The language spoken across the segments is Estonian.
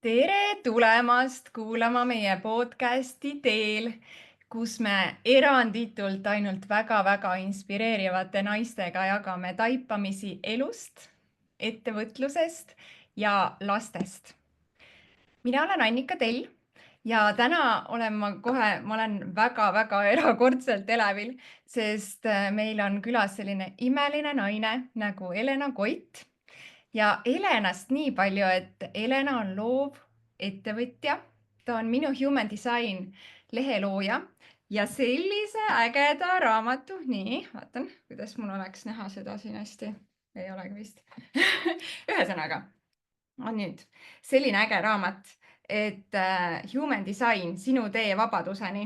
Tere tulemast kuulama meie podcasti Teel, kus me eranditult ainult väga-väga inspireerivate naistega jagame taipamisi elust, ettevõtlusest ja lastest. Mina olen Annika Tell ja täna olen ma olen väga-väga erakordselt elevil, sest meil on külas selline imeline naine nagu Elena Koit. Ja Helenast nii palju, et Helena on loov ettevõtja. Ta on Minu Human Design lehelooja ja sellise ägeda raamatu. Nii, vaatan, kuidas mul oleks näha seda siin hästi. Ei olegi vist. Ühesõnaga, on nüüd selline äge raamat, et Human Design, sinu tee vabaduseni,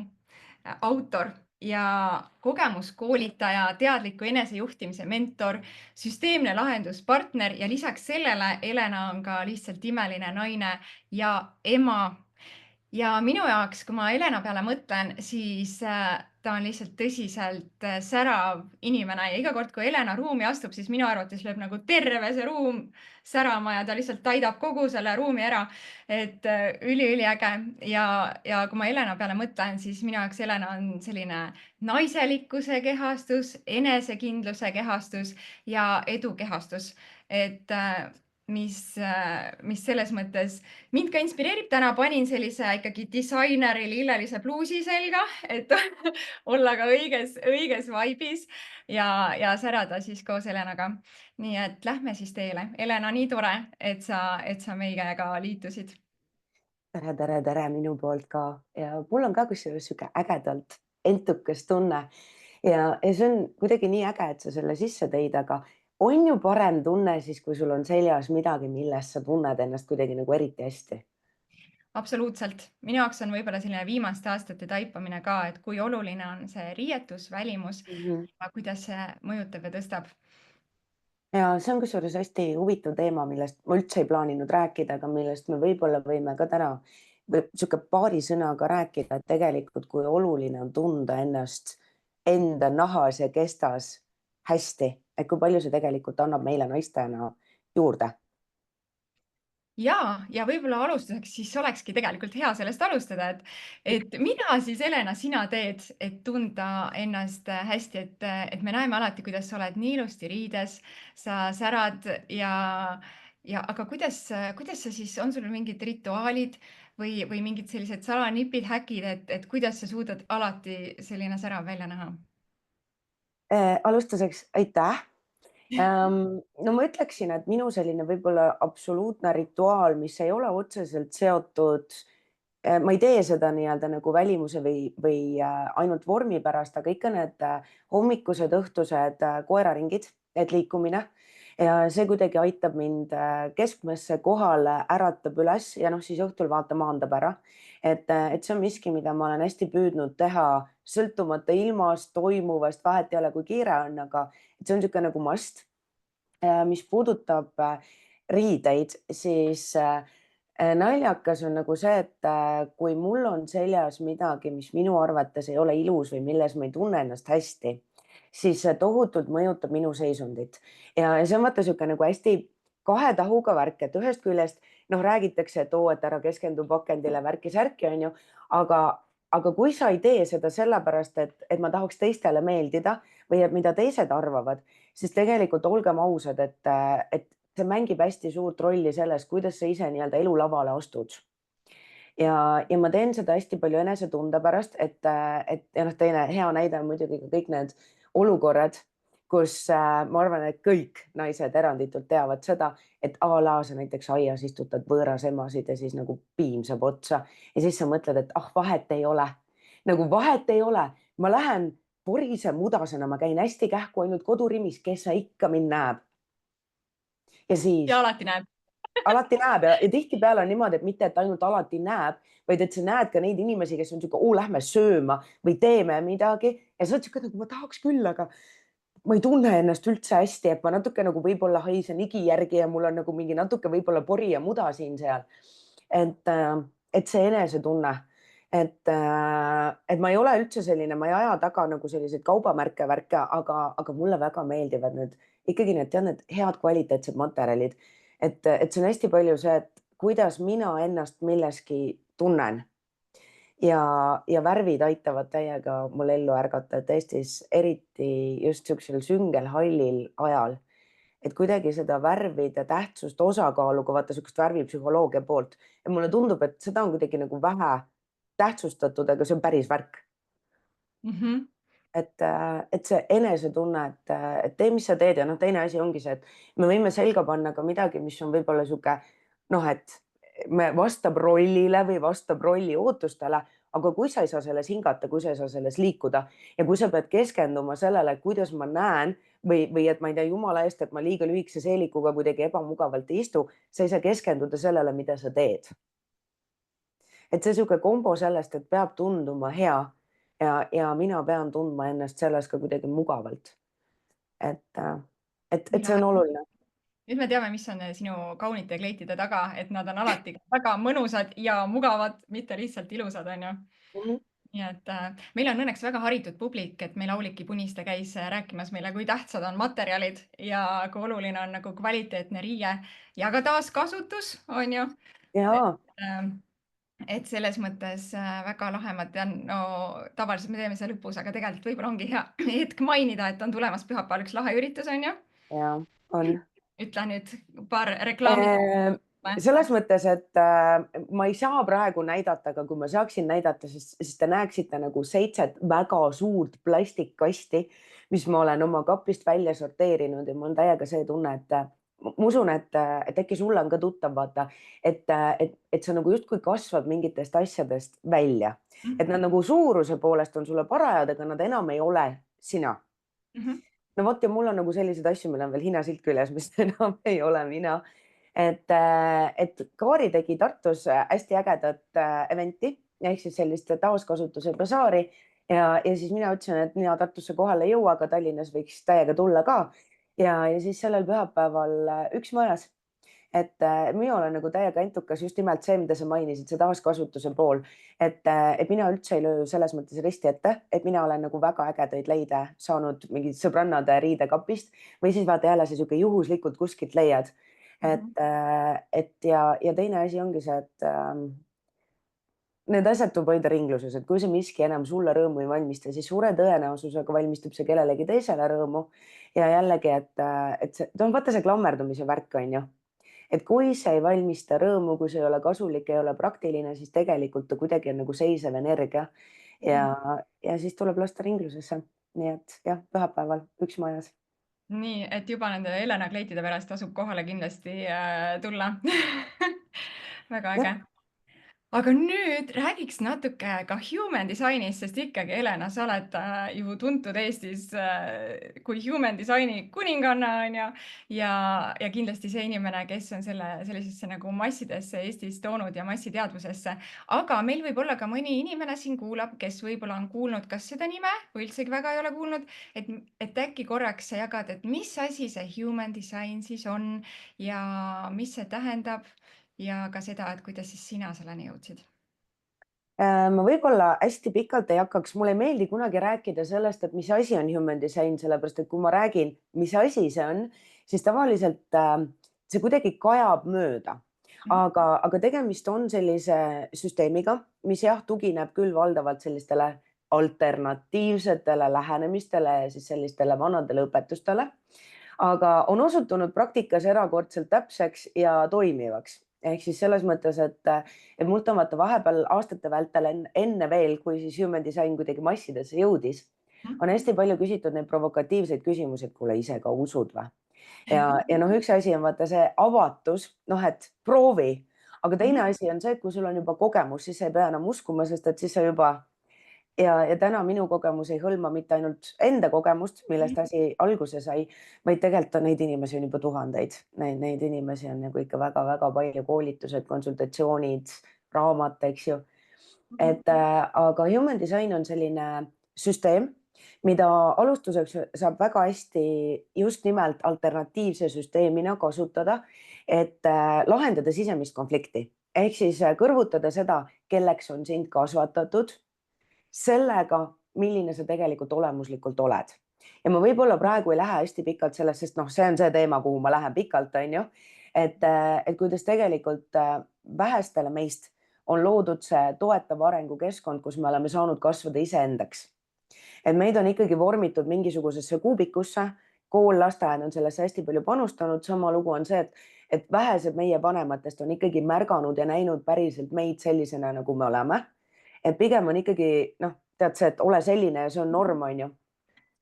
autor ja kogemuskoolitaja, teadliku enesejuhtimise mentor, süsteemne lahenduspartner ja lisaks sellele Helena on ka lihtsalt imeline naine ja ema. Ja minu jaoks, kui ma Helena peale mõtlen, siis ta on lihtsalt tõsiselt särav inimene ja iga kord, kui Helena ruumi astub, siis minu arvates lööb nagu terve see ruum särama ja ta lihtsalt täidab kogu selle ruumi ära. Et üliäge ja kui ma Helena peale mõtlen, siis minu jaoks Helena on selline naiselikkuse kehastus, enesekindluse kehastus ja edu kehastus. Et mis selles mõttes mind ka inspireerib. Täna panin sellise ikkagi disaineri lillelise pluusi selga, et olla ka õiges vibe'is ja särada siis koos Helenaga. Nii et lähme siis teele. Helena, nii tore, et sa meiega liitusid. Tere minu poolt ka ja mul on ka kusjuures sihuke ägedalt entukas tunne ja see on kuidagi nii äge, et sa selle sisse tõid, aga on ju parem tunne siis, kui sul on seljas midagi, millest sa tunned ennast kuidagi nagu eriti hästi. Absoluutselt. Minu jaoks on võib-olla selline viimaste aastate taipamine ka, et kui oluline on see riietus, välimus ja kuidas see mõjutab ja tõstab. Ja see on kusjuures hästi huvitav teema, millest ma üldse ei plaaninud rääkida, aga millest me võib-olla võime ka täna sihuke paari sõnaga rääkida, et tegelikult kui oluline on tunda ennast enda nahas ja kestas hästi, et kui palju see tegelikult annab meile naistena juurde. Ja võib-olla alustuseks siis olekski tegelikult hea sellest alustada, et mida siis, Helena, sina teed, et tunda ennast hästi, et me näeme alati, kuidas sa oled nii ilusti riides, sa särad aga kuidas sa siis, on sul mingid rituaalid või mingid sellised salanipid, häkid, et kuidas sa suudad alati selline särav välja näha? Alustuseks aitäh. No ma ütleksin, et minu selline võib-olla absoluutne rituaal, mis ei ole otseselt seotud, ma ei tee seda nii-öelda nagu välimuse või ainult vormi pärast, aga ikka need hommikused, õhtused koeraringid, et liikumine ja see kuidagi aitab mind keskmesse kohale, äratab üles ja siis õhtul vaata maandab ära. Et see on miski, mida ma olen hästi püüdnud teha sõltumata ilmast, toimuvast, vahet ei ole, kui kiire on, aga see on niisugune nagu must. Mis puudutab riideid, siis naljakas on nagu see, et kui mul on seljas midagi, mis minu arvates ei ole ilus või milles ma ei tunne ennast hästi, siis see tohutult mõjutab minu seisundit. Ja see on vaata niisugune nagu hästi kahe tahuga värk, et ühest küljest räägitakse, et et ära keskendu pakendile, värki-särki, on ju, aga kui sa ei tee seda sellepärast, et ma tahaks teistele meeldida või et mida teised arvavad, siis tegelikult olgem ausad, et see mängib hästi suurt rolli selles, kuidas sa ise nii-öelda elulavale astud. Ja ma teen seda hästi palju enesetunde pärast, et teine hea näide on muidugi ka kõik need olukorrad, kus ma arvan, et kõik naised eranditult teavad seda, et a la sa näiteks aias istutad võõras emasid ja siis nagu piim saab otsa ja siis sa mõtled, et vahet ei ole. Nagu vahet ei ole. Ma lähen porise mudasena, ma käin hästi kähku ainult kodurimis, kes sa ikka mind näeb. Ja siis Ja alati näeb. Alati näeb ja tihtipeale on niimoodi, et mitte, et ainult alati näeb, vaid et sa näed ka neid inimesi, kes on sihuke, lähme sööma või teeme midagi ja sa oled sihuke, nagu ma tahaks küll, aga ma ei tunne ennast üldse hästi, et ma natuke nagu võib-olla haisen higi järgi ja mul on nagu mingi natuke võib-olla pori ja muda siin-seal. Et see enesetunne, et ma ei ole üldse selline, ma ei aja taga nagu selliseid kaubamärke värke, aga mulle väga meeldivad need ikkagi need head kvaliteetsed materjalid. Et see on hästi palju see, et kuidas mina ennast milleski tunnen. Ja värvid aitavad täiega mul ellu ärgata, et Eestis eriti just niisugusel süngel, hallil ajal, et kuidagi seda värvide tähtsust, osakaalu, kui vaata niisugust värvipsühholoogia poolt, ja mulle tundub, et seda on kuidagi nagu vähe tähtsustatud, aga see on päris värk. Mhm. Et see enesetunne, et tee, mis sa teed, ja noh, teine asi ongi see, et me võime selga panna ka midagi, mis on võib-olla niisugune noh, et me vastab rollile või vastab rolli ootustele, aga kui sa ei saa selles hingata, kui sa ei saa selles liikuda ja kui sa pead keskenduma sellele, kuidas ma näen või et ma ei tea, jumala eest, et ma liiga lühikese seelikuga kuidagi ebamugavalt ei istu, sa ei saa keskenduda sellele, mida sa teed. Et see niisugune kombo sellest, et peab tunduma hea ja mina pean tundma ennast selles ka kuidagi mugavalt. Et, et see Ja on oluline. nüüd me teame, mis on sinu kaunite kleitide taga, et nad on alati väga mõnusad ja mugavad, mitte lihtsalt ilusad, on ju. Mhm. Nii et meil on õnneks väga haritud publik, et meil Auliki Puniste käis rääkimas meile, kui tähtsad on materjalid ja kui oluline on nagu kvaliteetne riie ja ka taaskasutus, on ju. Jaa, Et selles mõttes väga lahe, ma tean, no tavaliselt me teeme seda lõpus, aga tegelikult võib-olla ongi hea hetk mainida, et on tulemas pühapäeval üks lahe üritus, on ju. jaa, on. Ütle nüüd paar reklaami. Selles mõttes, et ma ei saa praegu näidata, aga kui ma saaksin näidata, siis te näeksite nagu 7 väga suurt plastikkasti, mis ma olen oma kapist välja sorteerinud ja mul on täiega see tunne, et ma usun, et äkki sulle on ka tuttav, vaata, et sa nagu justkui kasvad mingitest asjadest välja, et nad nagu suuruse poolest on sulle parajad, aga nad enam ei ole sina. No vot, ja mul on nagu selliseid asju, meil on veel hinnasilt küljes, mis enam ei ole mina. Et Kaari tegi Tartus hästi ägedat eventi ehk siis sellist taaskasutuse basaari ja siis mina ütlesin, et mina Tartusse kohale ei jõua, aga Tallinnas võiks täiega tulla ka. Ja siis sellel pühapäeval üks majas. Et mina olen nagu täiega entukas just nimelt see, mida sa mainisid, see taaskasutuse pool, et mina üldse ei löö selles mõttes risti ette, et mina olen nagu väga ägedaid leide saanud mingid sõbrannade riidekapist või siis vaata jälle see niisugune juhuslikult kuskilt leiad. Et ja teine asi ongi see, et need asjad tuleb hoida ringluses, et kui see miski enam sulle rõõmu ei valmista, siis suure tõenäosusega valmistab see kellelegi teisele rõõmu. Ja jällegi, et see, vaata see klammerdumise värk on ju, et kui see ei valmista rõõmu, kui see ei ole kasulik, ei ole praktiline, siis tegelikult ta kuidagi on nagu seisev energia ja siis tuleb lasta ringlusesse. Nii et jah, pühapäeval üks majas. Nii, et juba nende Helena kleitide pärast tasub kohale kindlasti tulla. Väga äge. Aga nüüd räägiks natuke ka human design'ist, sest ikkagi, Helena, sa oled ju tuntud Eestis kui human design'i kuninganna, on ju, ja kindlasti see inimene, kes on selle sellisesse nagu massidesse Eestis toonud ja massiteadvusesse. Aga meil võib olla ka mõni inimene siin kuulab, kes võib-olla on kuulnud kas seda nime või üldsegi väga ei ole kuulnud, et äkki korraks sa jagad, et mis asi see human design siis on ja mis see tähendab ja ka seda, et kuidas siis sina selleni jõudsid? Ma võib-olla hästi pikalt ei hakkaks, mulle ei meeldi kunagi rääkida sellest, et mis asi on human design, sellepärast et kui ma räägin, mis asi see on, siis tavaliselt see kuidagi kajab mööda. Aga tegemist on sellise süsteemiga, mis jah, tugineb küll valdavalt sellistele alternatiivsetele lähenemistele ja siis sellistele vanadele õpetustele, aga on osutunud praktikas erakordselt täpseks ja toimivaks. Ehk siis selles mõttes, et mult on vaata vahepeal aastate vältel enne veel, kui siis human design kuidagi massidesse jõudis, on hästi palju küsitud neid provokatiivseid küsimusi, et kuule, ise ka usud või? Ja noh, üks asi on vaata see avatus, noh, et proovi, aga teine asi on see, et kui sul on juba kogemus, siis sa ei pea enam uskuma, sest et siis sa juba ja täna minu kogemus ei hõlma mitte ainult enda kogemust, millest asi alguse sai, vaid tegelikult on neid inimesi on juba tuhandeid. Neid inimesi on nagu ikka väga-väga palju, koolitused, konsultatsioonid, raamat, eks ju. Aga human design on selline süsteem, mida alustuseks saab väga hästi just nimelt alternatiivse süsteemina kasutada, et lahendada sisemist konflikti. Ehk siis kõrvutada seda, kelleks on sind kasvatatud, sellega, milline sa tegelikult olemuslikult oled. Ja ma võib-olla praegu ei lähe hästi pikalt sellest, sest noh, see on see teema, kuhu ma lähen pikalt, on ju. et kuidas tegelikult vähestele meist on loodud see toetav arengukeskkond, kus me oleme saanud kasvada iseendaks. Et meid on ikkagi vormitud mingisugusesse kuubikusse, kool, lasteaed on sellesse hästi palju panustanud, sama lugu on see, et vähesed meie vanematest on ikkagi märganud ja näinud päriselt meid sellisena, nagu me oleme. Et pigem on ikkagi, noh, tead see, et ole selline ja see on norm, on ju.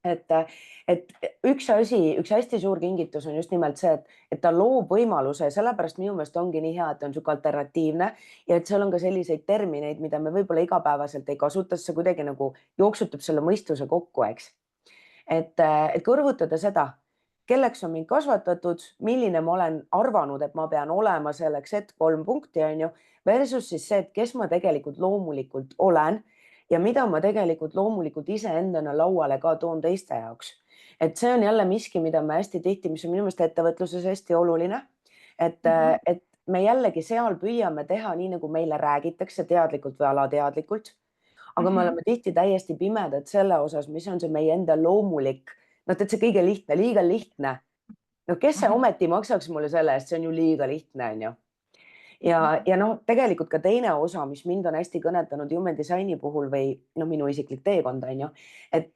Et üks hästi suur kingitus on just nimelt see, et ta loob võimaluse, sellepärast minu meelest ongi nii hea, et on niisugune alternatiivne ja et seal on ka selliseid termineid, mida me võib-olla igapäevaselt ei kasuta, see kuidagi nagu jooksutab selle mõistuse kokku, eks. Et kõrvutada seda, kelleks on mind kasvatatud, milline ma olen arvanud, et ma pean olema selleks, et 3 punkti, on ju, versus siis see, et kes ma tegelikult loomulikult olen ja mida ma tegelikult loomulikult iseendana lauale ka toon teiste jaoks. Et see on jälle miski, mida me hästi tihti, mis on minu meelest ettevõtluses hästi oluline, et me jällegi seal püüame teha nii, nagu meile räägitakse teadlikult või alateadlikult, aga me oleme tihti täiesti pimedad selle osas, mis on see meie enda loomulik, noh, tead see kõige lihtne, liiga lihtne. No kes see ometi maksaks mulle selle eest, see on ju liiga lihtne, on ju. Ja noh, tegelikult ka teine osa, mis mind on hästi kõnetanud Human Designi puhul või noh, minu isiklik teekond on ju, et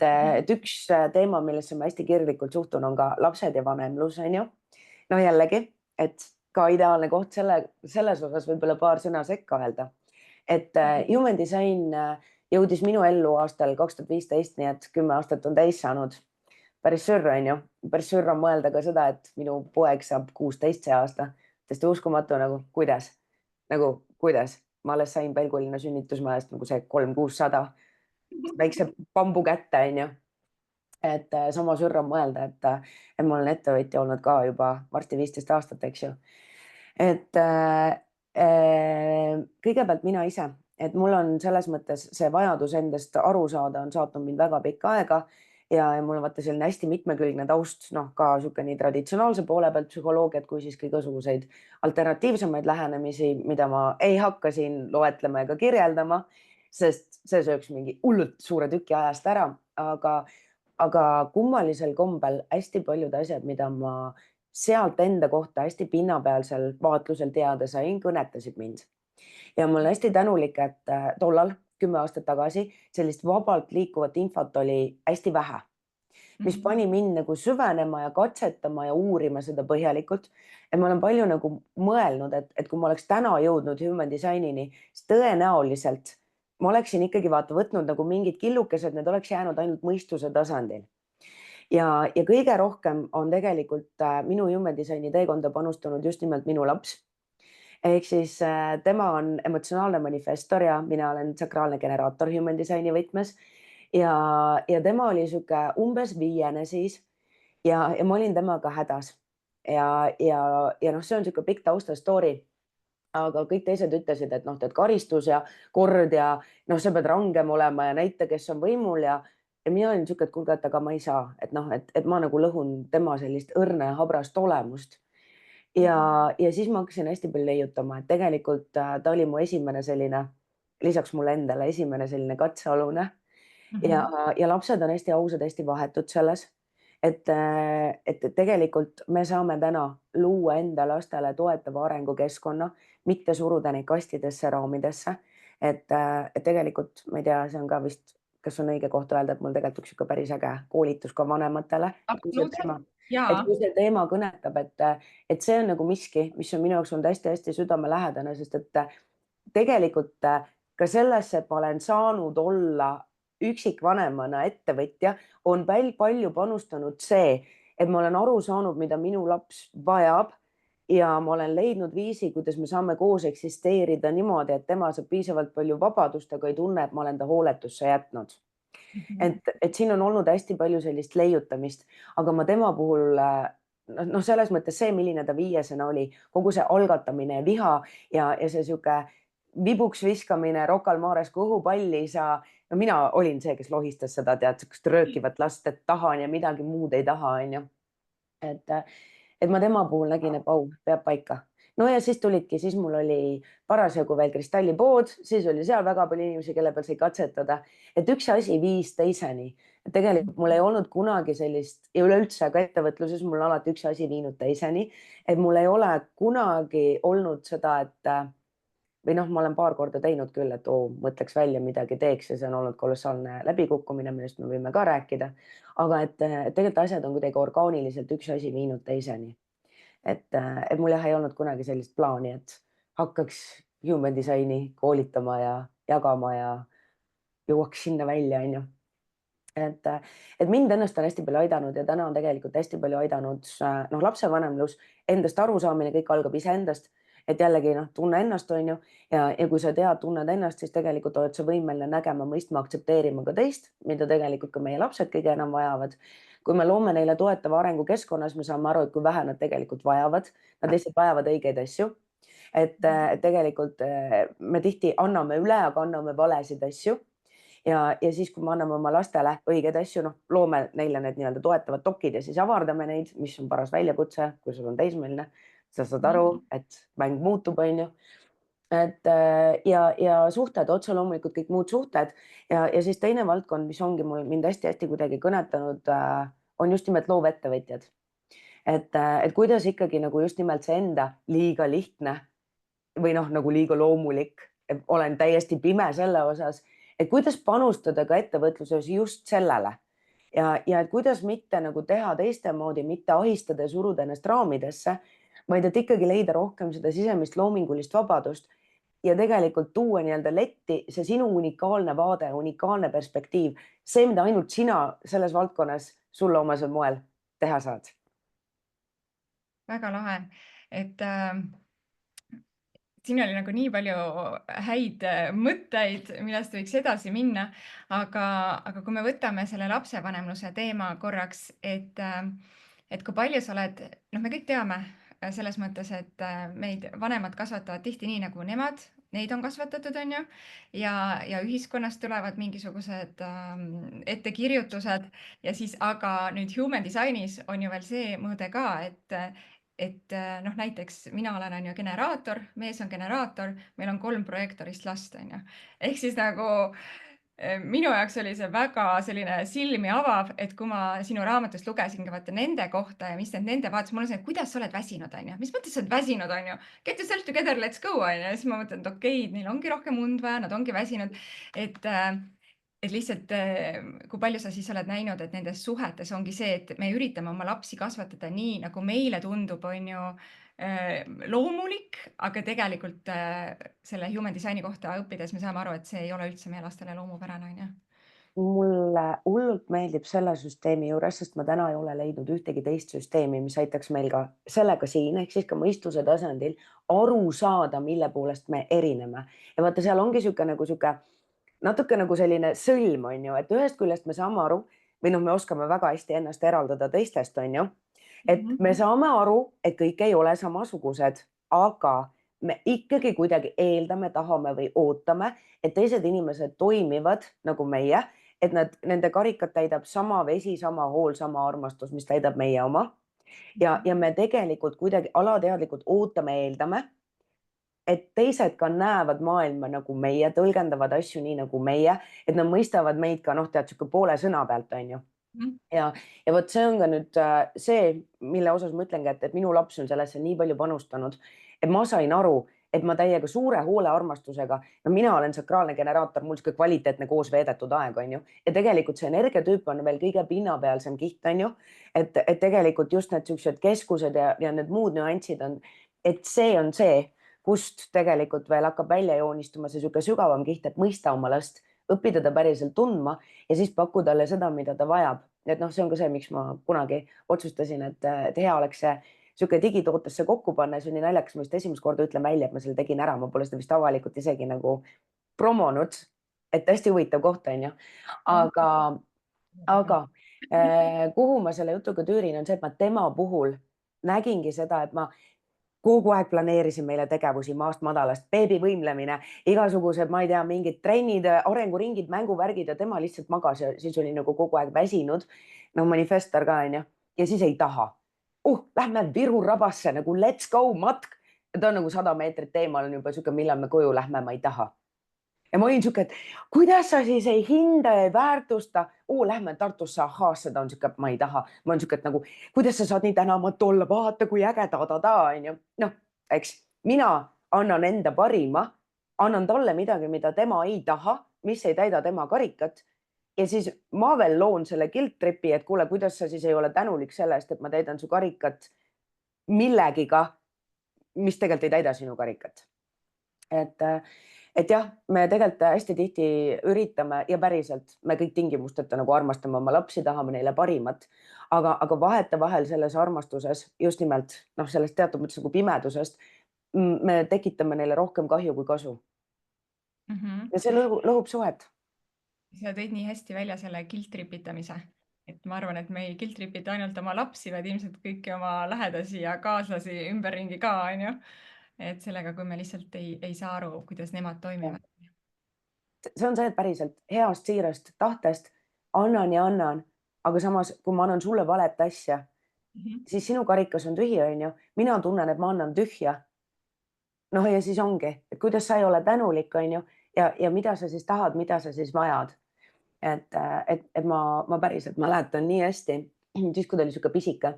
üks teema, millesse ma hästi kirglikult suhtun, on ka lapsed ja vanemlus on ju. No jällegi, et ka ideaalne koht selles osas võib-olla paar sõna sekka öelda. Et Human Design jõudis minu ellu aastal 2015, nii et 10 aastat on täis saanud. Päris sürr on ju, päris sürr on mõelda ka seda, et minu poeg saab 16 see aasta. Täiesti uskumatu nagu, kuidas? Ma alles sain Pelgulinna sünnitusmajast nagu see 3600 väikse pambu kätte, on ju. Et sama sürr on mõelda, et ma olen ettevõtja olnud ka juba varsti 15 aastat, eks ju. Et kõigepealt mina ise, et mul on selles mõttes see vajadus endast aru saada on saatnud mind väga pikka aega ja mul on vaata selline hästi mitmekülgne taust, noh ka niisugune nii traditsionaalse poole pealt psühholoogiat kui siis kõigasuguseid alternatiivsemaid lähenemisi, mida ma ei hakka siin loetlema ega kirjeldama, sest see sööks mingi hullult suure tüki ajast ära, aga kummalisel kombel hästi paljud asjad, mida ma sealt enda kohta hästi pinnapealsel vaatlusel teada sain, kõnetasid mind. Ja ma olen hästi tänulik, et tollal 10 aastat tagasi sellist vabalt liikuvat infot oli hästi vähe, mis pani mind nagu süvenema ja katsetama ja uurima seda põhjalikult. Ja ma olen palju nagu mõelnud, et kui ma oleks täna jõudnud Human Designini, siis tõenäoliselt ma oleksin ikkagi võtnud nagu mingid killukesed, need oleks jäänud ainult mõistuse tasandil. Ja kõige rohkem on tegelikult minu Human Designi teekonda panustanud just nimelt minu laps. Ehk siis tema on emotsionaalne manifestor ja mina olen sakraalne generaator Human Designi võtmes ja tema oli niisugune umbes 5 siis ja ma olin temaga hädas ja noh, see on niisugune pikk taustastory, aga kõik teised ütlesid, et noh, teed karistus ja kord ja noh, sa pead rangem olema ja näita, kes on võimul ja mina olin niisugune, et kuulge, et aga ma ei saa, et noh, et ma nagu lõhun tema sellist õrna ja habrast olemust. Ja siis ma hakkasin hästi palju leiutama, et tegelikult ta oli mu esimene selline, lisaks mulle endale esimene selline katsealune ja lapsed on hästi ausad, hästi vahetud selles, et tegelikult me saame täna luua enda lastele toetava arengukeskkonna, mitte suruda neid kastidesse, raamidesse, et tegelikult, ma ei tea, see on ka vist, kas on õige koht öelda, et mul tegelikult üks päris äge koolitus ka vanematele. Absoluutselt. Et kui see teema kõnetab, et see on nagu miski, mis on minu jaoks olnud hästi-hästi südamelähedane, sest et tegelikult ka sellesse, et ma olen saanud olla üksikvanemana ettevõtja, on palju panustanud see, et ma olen aru saanud, mida minu laps vajab ja ma olen leidnud viisi, kuidas me saame koos eksisteerida niimoodi, et tema saab piisavalt palju vabadust, aga ei tunne, et ma olen ta hooletusse jätnud. Et siin on olnud hästi palju sellist leiutamist, aga ma tema puhul noh, selles mõttes see, milline ta 5-sena oli, kogu see algatamine ja viha ja see sihuke vibuks viskamine Rocca al Mares, kui õhupalli ei saa. No mina olin see, kes lohistas seda, tead, sihukest röökivat last, et tahan ja midagi muud ei taha, on ju. Et ma tema puhul nägin, et peab paika. no ja siis tulidki, siis mul oli parasjagu veel kristallipood, siis oli seal väga palju inimesi, kelle peal sai katsetada, et üks asi viis teiseni. Et tegelikult mul ei olnud kunagi sellist ja üleüldse ka ettevõtluses mul on alati üks asi viinud teiseni, et mul ei ole kunagi olnud seda, et või noh, ma olen paar korda teinud küll, et mõtleks välja midagi teeks ja see on olnud kolossaalne läbikukkumine, millest me võime ka rääkida. aga et tegelikult asjad on kuidagi orgaaniliselt üks asi viinud teiseni. Et mul jah ei olnud kunagi sellist plaani, et hakkaks human disaini koolitama ja jagama ja jõuaks sinna välja, on ju. et mind ennast on hästi palju aidanud ja täna on tegelikult hästi palju aidanud noh, lapsevanemlus, endast arusaamine, kõik algab iseendast. Et jällegi noh, tunne ennast, on ju, ja kui sa tunned ennast, siis tegelikult oled sa võimeline nägema, mõistma, aktsepteerima ka teist, mida tegelikult ka meie lapsed kõige enam vajavad. Kui me loome neile toetava arengu keskkonnas, me saame aru, et kui vähe nad tegelikult vajavad, nad lihtsalt vajavad õigeid asju. Et tegelikult me tihti anname üle, aga anname valesid asju. Ja siis, kui me anname oma lastele õigeid asju, noh, loome neile need nii-öelda toetavad dokid ja siis avardame neid, mis on paras väljakutse, kui sul on teismeline, sa saad aru, et mäng muutub, on ju. Ja suhted, otse loomulikult kõik muud suhted ja siis teine valdkond, mis ongi mind hästi-hästi kuidagi kõnetanud, on just nimelt loovettevõtjad. Et kuidas ikkagi nagu just nimelt see enda liiga lihtne või noh, nagu liiga loomulik, olen täiesti pime selle osas, et kuidas panustada ka ettevõtluses just sellele ja et kuidas mitte nagu teha teiste moodi, mitte ahistada ja suruda ennast raamidesse, vaid et ikkagi leida rohkem seda sisemist loomingulist vabadust ja tegelikult tuua nii-öelda letti see sinu unikaalne vaade, unikaalne perspektiiv, see, mida ainult sina selles valdkonnas sulle omasel moel teha saad. Väga lahe, et siin oli nagu nii palju häid mõtteid, millest võiks edasi minna, aga kui me võtame selle lapsevanemluse teema korraks, et kui palju sa oled, noh, me kõik teame selles mõttes, et meid vanemad kasvatavad tihti nii, nagu nemad, neid on kasvatatud, on ju, ja ühiskonnast tulevad mingisugused ettekirjutused ja siis, aga nüüd human designis on ju veel see mõõde ka, et noh, näiteks mina olen on ju generaator, mees on generaator, meil on 3 projektorist last, on ju. Ehk siis nagu minu jaoks oli see väga selline silmi avav, et kui ma sinu raamatust lugesingi vaata nende kohta ja mis need nende vaates, mul on see, kuidas sa oled väsinud, on ju. Mis mõttes sa oled väsinud, on ju? Get yourself together, let's go, on ju. Ja siis ma mõtlen, et okei, neil ongi rohkem und vaja, nad ongi väsinud. Et lihtsalt, kui palju sa siis oled näinud, et nendes suhetes ongi see, et me üritame oma lapsi kasvatada nii, nagu meile tundub, on ju, loomulik, aga tegelikult selle human designi kohta õppides me saame aru, et see ei ole üldse meie lastele loomupärane, on ju. Mulle hullult meeldib selle süsteemi juures, sest ma täna ei ole leidnud ühtegi teist süsteemi, mis aitaks meil ka sellega siin ehk siis ka mõistuse tasandil aru saada, mille poolest me erineme. Ja vaata, seal ongi sihuke natuke nagu selline sõlm, on ju, et ühest küljest me saame aru või noh, me oskame väga hästi ennast eraldada teistest, on ju, et me saame aru, et kõik ei ole samasugused, aga me ikkagi kuidagi eeldame, tahame või ootame, et teised inimesed toimivad nagu meie, et nende karikat täidab sama vesi, sama hool, sama armastus, mis täidab meie oma. Ja me tegelikult kuidagi alateadlikult ootame, eeldame, et teised ka näevad maailma nagu meie, tõlgendavad asju nii nagu meie, et nad mõistavad meid ka noh, tead, sihuke poole sõna pealt, on ju. Ja vot see on ka nüüd see, mille osas ma ütlengi, et minu laps on sellesse nii palju panustanud, et ma sain aru, et ma täiega suure hoole armastusega, no mina olen sakraalne generaator, mul sihuke kvaliteetne koos veedetud aeg, on ju. Ja tegelikult see energiatüüp on veel kõige pinnapealsem kiht, on ju. Et tegelikult just need siuksed keskused ja need muud nüansid on, et see on see, kust tegelikult veel hakkab välja joonistuma see sihuke sügavam kiht, et mõista oma last, õppida ta päriselt tundma ja siis pakkuda talle seda, mida ta vajab. Et noh, see on ka see, miks ma kunagi otsustasin, et hea oleks see sihuke digitootesse kokku panna ja see on nii naljakas, ma just esimest korda ütlen välja, et ma selle tegin ära, ma pole seda vist avalikult isegi nagu promonud, et hästi huvitav koht, on ju. Aga kuhu ma selle jutuga tüürin, on see, et ma tema puhul nägingi seda, et ma kogu aeg planeerisin meile tegevusi maast madalast, beebivõimlemine, igasugused, ma ei tea, mingid trennid, arenguringid, mänguvärgid ja tema lihtsalt magas ja siis oli nagu kogu aeg väsinud. No manifestor ka, on ju, ja siis ei taha. Lähme Viru rabasse nagu let's go matk. ta on nagu 100 meetrit eemal on juba sihuke, millal me koju lähme, ma ei taha. Ja ma olin sihuke, et kuidas sa siis ei hinda ja ei väärtusta. Lähme Tartusse, ahhaasse, ta on sihuke, ma ei taha. Ma olen sihuke, et nagu, kuidas sa saad nii tänamat olla, vaata kui äge ta, onju. Noh, eks mina annan enda parima, annan talle midagi, mida tema ei taha, mis ei täida tema karikat. Ja siis ma veel loon selle guilt tripi, et kuule, kuidas sa siis ei ole tänulik selle eest, et ma täidan su karikat millegiga, mis tegelikult ei täida sinu karikat. Et jah, me tegelikult hästi tihti üritame ja päriselt me kõik tingimusteta nagu armastame oma lapsi, tahame neile parimat, aga vahetevahel selles armastuses just nimelt noh, sellest teatud mõttes nagu pimedusest me tekitame neile rohkem kahju kui kasu Mhm. ja see lõhub suhet. Sa tõid nii hästi välja selle guilt tripitamise, et ma arvan, et me ei guilt tripita ainult oma lapsi, vaid ilmselt kõiki oma lähedasi ja kaaslasi ümberringi ka, onju. Et sellega, kui me lihtsalt ei saa aru, kuidas nemad toimivad. See on see, et päriselt heast siirast tahtest annan ja annan, aga samas, kui ma annan sulle valet asja, Mhm. siis sinu karikas on tühi, onju. Mina tunnen, et ma annan tühja. Noh, ja siis ongi, et kuidas sa ei ole tänulik, onju, ja mida sa siis tahad, mida sa siis vajad. Et ma päriselt mäletan nii hästi, siis kui ta oli sihuke pisike,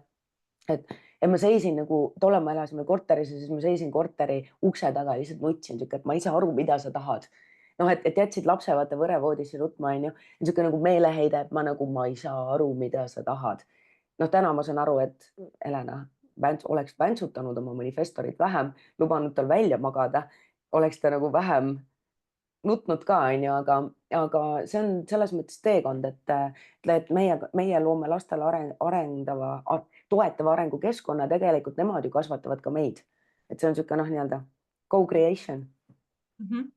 et ma seisin nagu, tollal me elasime korteris ja siis ma seisin korteri ukse taga ja lihtsalt nutsin sihuke, et ma ei saa aru, mida sa tahad. Noh, et jätsid lapse vaata võrevoodisse nutma, onju. Sihuke nagu meeleheide, et ma ei saa aru, mida sa tahad. Noh, täna ma saan aru, et Helena oleks väntsutanud oma manifestorit vähem, lubanud tal välja magada, oleks ta nagu vähem nutnud ka, onju, aga see on selles mõttes teekond, et meie loome lastele toetava arengukeskkonna, tegelikult nemad ju kasvatavad ka meid. Et see on niisugune noh, nii-öelda co-creation. Mhm.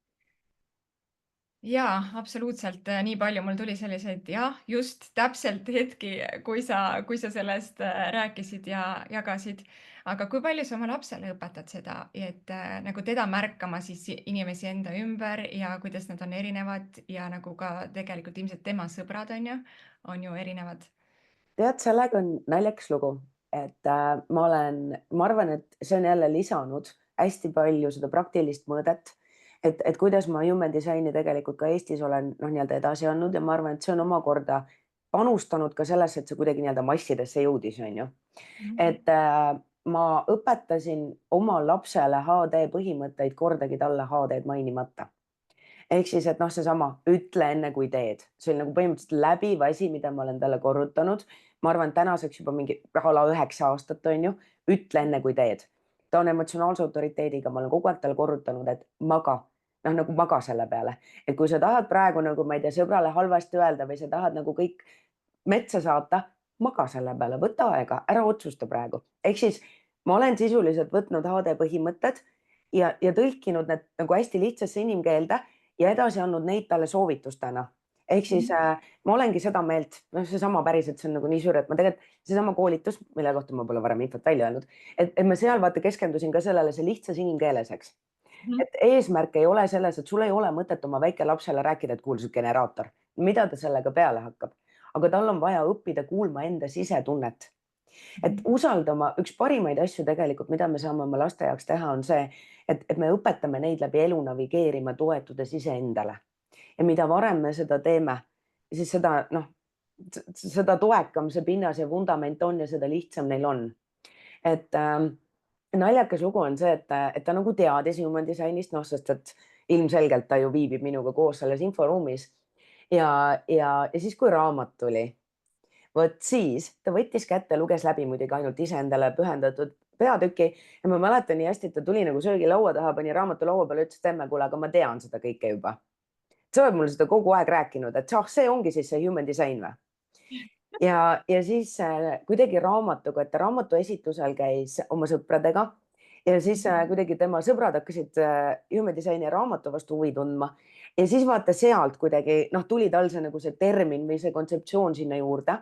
Jaa, absoluutselt. Nii palju mul tuli selliseid jah, just täpselt hetki, kui sa sellest rääkisid ja jagasid. Aga kui palju sa oma lapsele õpetad seda, et nagu teda märkama siis inimesi enda ümber ja kuidas nad on erinevad ja nagu ka tegelikult ilmselt tema sõbrad on ju erinevad. Tead, sellega on naljakas lugu, et ma arvan, et see on jälle lisanud hästi palju seda praktilist mõõdet, et kuidas ma human design'i tegelikult ka Eestis olen noh, nii-öelda edasi andnud ja ma arvan, et see on omakorda panustanud ka sellesse, et see kuidagi nii-öelda massidesse jõudis, on ju. Et ma õpetasin oma lapsele HD põhimõtteid kordagi talle HD-d mainimata. Ehk siis, et noh, seesama ütle enne kui teed, see oli nagu põhimõtteliselt läbiv asi, mida ma olen talle korrutanud. Ma arvan, tänaseks juba mingi a la 9 aastat on ju, ütle enne kui teed. ta on emotsionaalse autoriteediga, ma olen kogu aeg talle korrutanud, et maga, noh nagu maga selle peale, et kui sa tahad praegu nagu ma ei tea, sõbrale halvasti öelda või sa tahad nagu kõik metsa saata, maga selle peale, võta aega, ära otsusta praegu. ehk siis ma olen sisuliselt võtnud HD põhimõtted ja tõlkinud need nagu hästi lihtsasse inimkeelde ja edasi andnud neid talle soovitustena. ehk siis ma olengi seda meelt, noh, seesama päriselt, see on nagu nii sür, et ma tegelikult seesama koolitus, mille kohta ma pole varem infot välja öelnud, et ma seal vaata keskendusin ka sellele, see lihtsas inimkeeles, eks. et eesmärk ei ole selles, et sul ei ole mõtet oma väikelapsele rääkida, et kuule, see generaator, mida ta sellega peale hakkab, aga tal on vaja õppida kuulma enda sisetunnet. Et usaldama, üks parimaid asju tegelikult, mida me saame oma laste jaoks teha, on see, et me õpetame neid läbi elu navigeerima, toetudes iseendale. Ja mida varem me seda teeme, siis seda noh, seda toekam see pinnas ja vundament on ja seda lihtsam neil on. Et naljakas lugu on see, et ta nagu teadis human design'ist, noh, sest et ilmselgelt ta ju viibib minuga koos selles inforuumis. Ja siis, kui raamat tuli, vot siis ta võttis kätte, luges läbi muidugi ainult iseendale pühendatud peatüki ja ma mäletan nii hästi, et ta tuli nagu söögilaua taha, pani raamatu laua peale, ütles, et emme, kuule, aga ma tean seda kõike juba. sa oled mulle seda kogu aeg rääkinud, et see ongi siis see human design või? ja siis kuidagi raamatuga, et ta raamatu esitusel käis oma sõpradega ja siis kuidagi tema sõbrad hakkasid human design'i raamatu vastu huvi tundma ja siis vaata sealt kuidagi noh, tuli tal see nagu see termin või see kontseptsioon sinna juurde.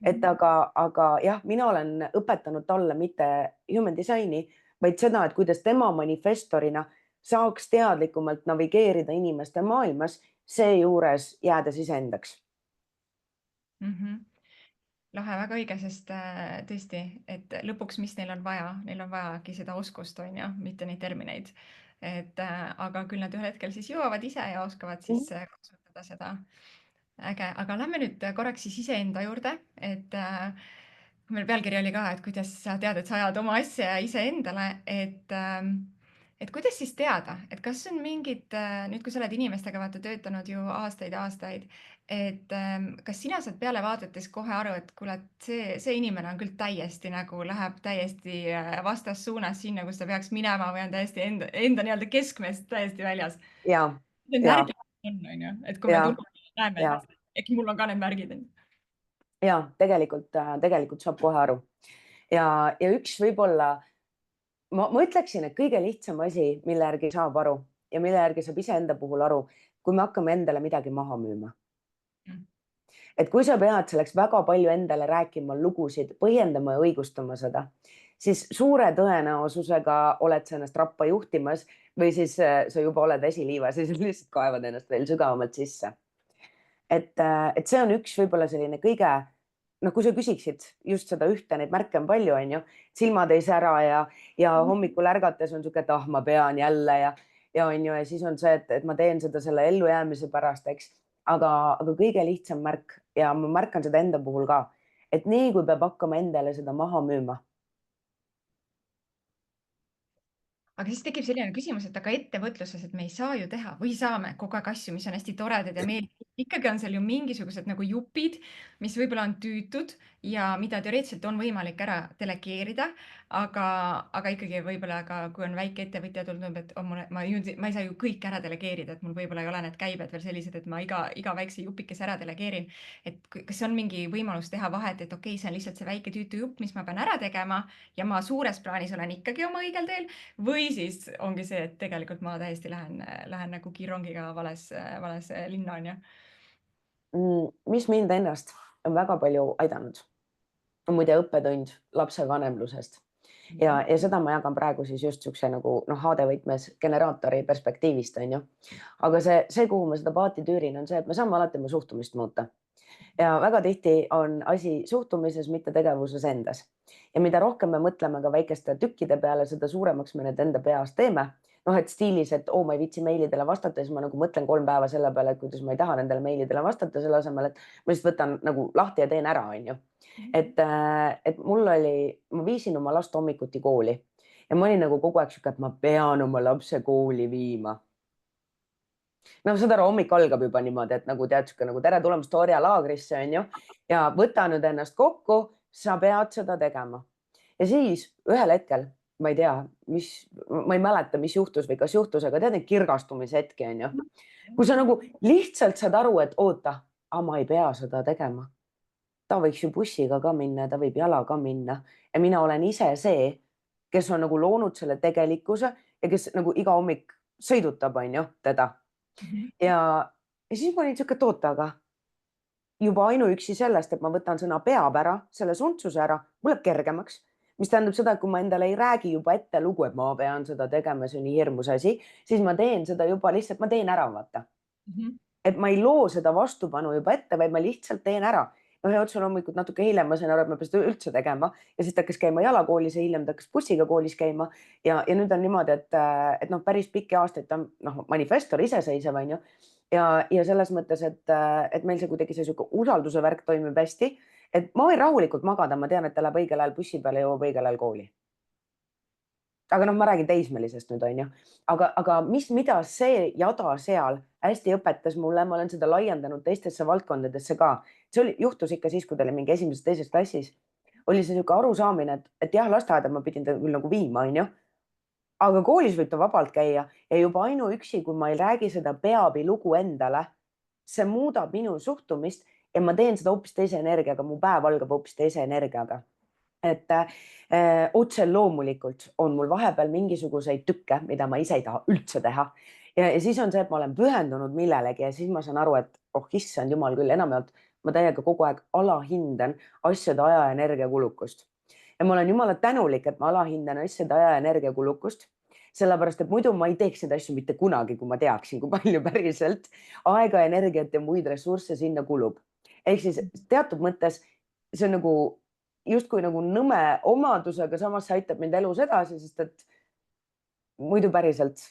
Et aga jah, mina olen õpetanud talle mitte human design'i, vaid seda, et kuidas tema manifestorina saaks teadlikumalt navigeerida inimeste maailmas, seejuures jäädes iseendaks. lahe, väga õige, sest tõesti, et lõpuks, mis neil on vajagi seda oskust, on ju, mitte neid termineid. Aga küll nad ühel hetkel siis jõuavad ise ja oskavad siis kasutada seda. Äge, aga lähme nüüd korraks siis iseenda juurde, et meil pealkiri oli ka, et kuidas sa tead, et sa ajad oma asja iseendale, et kuidas siis teada, et kas on mingid, nüüd kui sa oled inimestega vaata töötanud ju aastaid ja aastaid, et kas sina saad peale vaadates kohe aru, et kuule, et see inimene on küll täiesti nagu läheb täiesti vastassuunas sinna, kus ta peaks minema või on täiesti enda nii-öelda keskmest täiesti väljas. ja, Need ja, märgid on, ju, et kui me ja, tunneme, näeme, ja, et äkki mul on ka need märgid. ja tegelikult saab kohe aru ja üks võib-olla ma ütleksin, et kõige lihtsam asi, mille järgi saab aru ja mille järgi saab iseenda puhul aru, kui me hakkame endale midagi maha müüma. Et kui sa pead selleks väga palju endale rääkima lugusid, põhjendama ja õigustama seda, siis suure tõenäosusega oled sa ennast rappa juhtimas või siis sa juba oled vesiliivas ja siis lihtsalt kaevad ennast veel sügavamalt sisse. Et see on üks võib-olla selline kõige, noh, kui sa küsiksid just seda ühte, neid märke on palju, on ju, silmad ei sära ja hommikul ärgates on sihuke, et ah, ma pean jälle ja on ju, ja siis on see, et ma teen seda selle ellujäämise pärast, eks. Aga kõige lihtsam märk ja ma märkan seda enda puhul ka, et nii kui peab hakkama endale seda maha müüma. Aga siis tekib selline küsimus, et aga ettevõtluses, et me ei saa ju teha või saame kogu aeg asju, mis on hästi toredad ja meeldivad. Ikkagi on seal ju mingisugused nagu jupid, mis võib-olla on tüütud ja mida teoreetiliselt on võimalik ära delegeerida, aga ikkagi võib-olla ka, kui on väike ettevõtja tundub, et oh, ma ei saa ju kõik ära delegeerida, et mul võib-olla ei ole need käibed veel sellised, et ma iga väikse jupikese ära delegeerin. Et kas on mingi võimalus teha vahet, et okei, see on lihtsalt see väike tüütu jupp, mis ma pean ära tegema ja ma suures plaanis olen ikkagi oma õigel teel või siis ongi see, et tegelikult ma täiesti lähen nagu kiirrongiga vales linna, on ju. Mis mind ennast on väga palju aidanud, on muide õppetund lapsevanemlusest ja seda ma jagan praegu siis just siukse nagu HD võtmes generaatori perspektiivist, on ju. Aga see, kuhu ma seda paati tüürin, on see, et me saame alati oma suhtumist muuta. Ja väga tihti on asi suhtumises, mitte tegevuses endas. Ja mida rohkem me mõtleme ka väikeste tükkide peale, seda suuremaks me need enda peas teeme. Noh, et stiilis, et ma ei viitsi meilidele vastata, siis ma nagu mõtlen 3 päeva selle peale, et kuidas ma ei taha nendele meilidele vastata, selle asemel, et ma lihtsalt võtan nagu lahti ja teen ära, on ju. Et ma viisin oma last hommikuti kooli ja ma olin nagu kogu aeg sihuke, et ma pean oma lapse kooli viima. No saad aru, hommik algab juba niimoodi, et nagu tead, sihuke nagu tere tulemast orjalaagrisse, on ju, ja võta nüüd ennast kokku, sa pead seda tegema. Ja siis ühel hetkel, ma ei tea, ma ei mäleta, mis juhtus või kas juhtus, aga tead neid kirgastumise hetki, on ju. Kui sa nagu lihtsalt saad aru, et oota, aga ma ei pea seda tegema. Ta võiks ju bussiga ka minna ja ta võib jala ka minna ja mina olen ise see, kes on nagu loonud selle tegelikkuse ja kes nagu iga hommik sõidutab, on ju, teda. Ja siis ma olin sihuke, et oota, aga juba ainuüksi sellest, et ma võtan sõna peab ära, selle sundsuse ära, mul läheb kergemaks, mis tähendab seda, et kui ma endale ei räägi juba ette lugu, et ma pean seda tegema, see on nii hirmus asi, siis ma teen seda juba lihtsalt, ma teen ära, vaata. Et ma ei loo seda vastupanu juba ette, vaid ma lihtsalt teen ära. Noh, ja otse loomulikult natuke hiljem ma sain aru, et ma pean seda üldse tegema ja siis ta hakkas käima jalakoolis ja hiljem ta hakkas bussiga koolis käima ja nüüd on niimoodi, et noh, päris pikki aastaid ta on manifestor, iseseisev, on ju. Ja selles mõttes, et meil see kuidagi see sihuke usalduse värk toimib hästi, et ma võin rahulikult magada, ma tean, et ta läheb õigel ajal bussi peale, jõuab õigel ajal kooli. Aga noh, ma räägin teismelisest nüüd, on ju. Aga mida see jada seal hästi õpetas mulle, ma olen seda laiendanud teistesse valdkondadesse ka. See juhtus ikka siis, kui ta oli mingi 1.-2. klassis. Oli see niisugune arusaamine, et jah, lasteaeda ma pidin ta küll nagu viima, on ju. Aga koolis võib ta vabalt käia ja juba ainuüksi, kui ma ei räägi seda peabi lugu endale, see muudab minu suhtumist ja ma teen seda hoopis teise energiaga, mu päev algab hoopis teise energiaga. Et otse loomulikult on mul vahepeal mingisuguseid tükke, mida ma ise ei taha üldse teha. Ja siis on see, et ma olen pühendunud millelegi ja siis ma saan aru, et oh issand jumal küll, enamjaolt ma täiega kogu aeg alahindan asjade aja ja energia kulukust. Ja ma olen jumala tänulik, et ma alahindan asjade aja ja energia kulukust, sellepärast, et muidu ma ei teeks neid asju mitte kunagi, kui ma teaksin, kui palju päriselt aega, energiat ja muid ressursse sinna kulub. Ehk siis teatud mõttes see on nagu justkui nagu nõme omadus, aga samas see aitab mind elus edasi, sest et muidu päriselt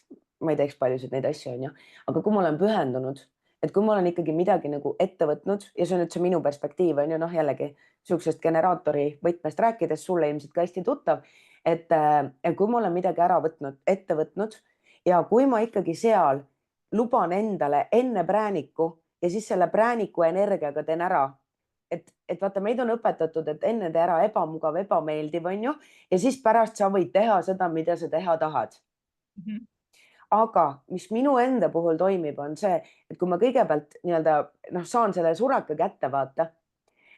ma ei teeks paljusid neid asju, onju. aga kui ma olen pühendunud, et kui ma olen ikkagi midagi nagu ette võtnud ja see on nüüd see minu perspektiiv onju, noh jällegi sihukesest generaatori võtmest rääkides, sulle ilmselt ka hästi tuttav, et kui ma olen midagi ära võtnud, ette võtnud ja kui ma ikkagi seal luban endale enne prääniku ja siis selle prääniku energiaga teen ära, et vaata, meid on õpetatud, et enne tee ära ebamugav, ebameeldiv, onju, ja siis pärast sa võid teha seda, mida sa teha tahad. Aga mis minu enda puhul toimib, on see, et kui ma kõigepealt nii-öelda noh, saan selle suraka kätte vaata,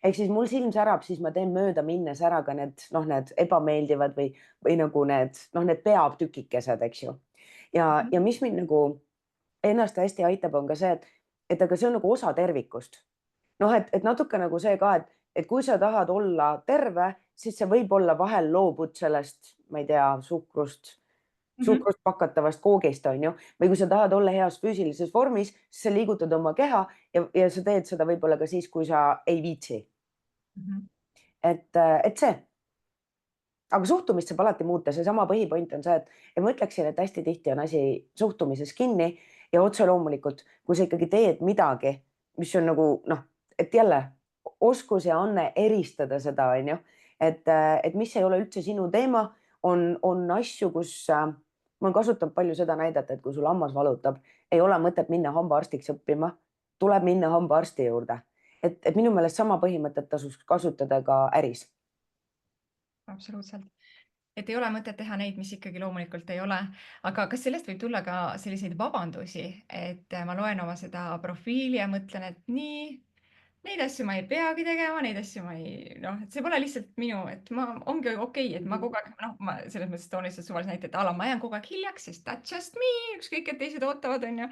ehk siis mul silm särab, siis ma teen mööda minnes ära ka need noh, need ebameeldivad või nagu need peatükikesed, eks ju. ja mis mind nagu ennast hästi aitab, on ka see, et aga see on nagu osa tervikust. noh, et natuke nagu see ka, et kui sa tahad olla terve, siis sa võib-olla vahel loobud sellest, ma ei tea, suhkrust pakatavast koogist, on ju, või kui sa tahad olla heas füüsilises vormis, siis sa liigutad oma keha ja sa teed seda võib-olla ka siis, kui sa ei viitsi. et see, aga suhtumist saab alati muuta, seesama põhipoint on see, et ma ütleksin, et hästi tihti on asi suhtumises kinni ja otse loomulikult, kui sa ikkagi teed midagi, mis on nagu noh, et jälle oskus ja anne eristada seda, on ju, et mis ei ole üldse sinu teema, on asju, kus ma olen kasutanud palju seda näidet, et kui sul hammas valutab, ei ole mõtet minna hambaarstiks õppima, tuleb minna hambaarsti juurde. et minu meelest sama põhimõtet tasuks kasutada ka äris. absoluutselt. Et ei ole mõtet teha neid, mis ikkagi loomulikult ei ole. Aga kas sellest võib tulla ka selliseid vabandusi, et ma loen oma seda profiili ja mõtlen, et nii, neid asju ma ei peagi tegema, neid asju ma ei, noh, et see pole lihtsalt minu, et ma ongi okei, et ma kogu aeg, noh, ma selles mõttes toon lihtsalt suvalise näite, et a la ma jään kogu aeg hiljaks, sest that's just me, ükskõik, et teised ootavad, on ju.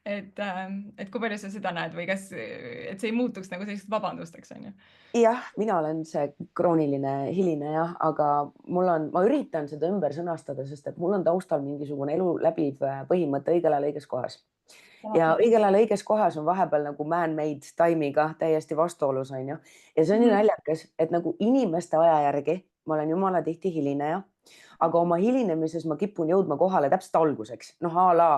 Et kui palju sa seda näed või kas, et see ei muutuks nagu selliseks vabandusteks, on ju? jah, mina olen see krooniline hilineja, aga ma üritan seda ümber sõnastada, sest et mul on taustal mingisugune elu läbiv põhimõte õigel ajal õiges kohas. ja õigel ajal õiges kohas on vahepeal nagu man-made time'iga täiesti vastuolus, on ju. ja see on nii naljakas, et nagu inimeste aja järgi ma olen jumala tihti hilineja, aga oma hilinemises ma kipun jõudma kohale täpselt alguseks, noh a la,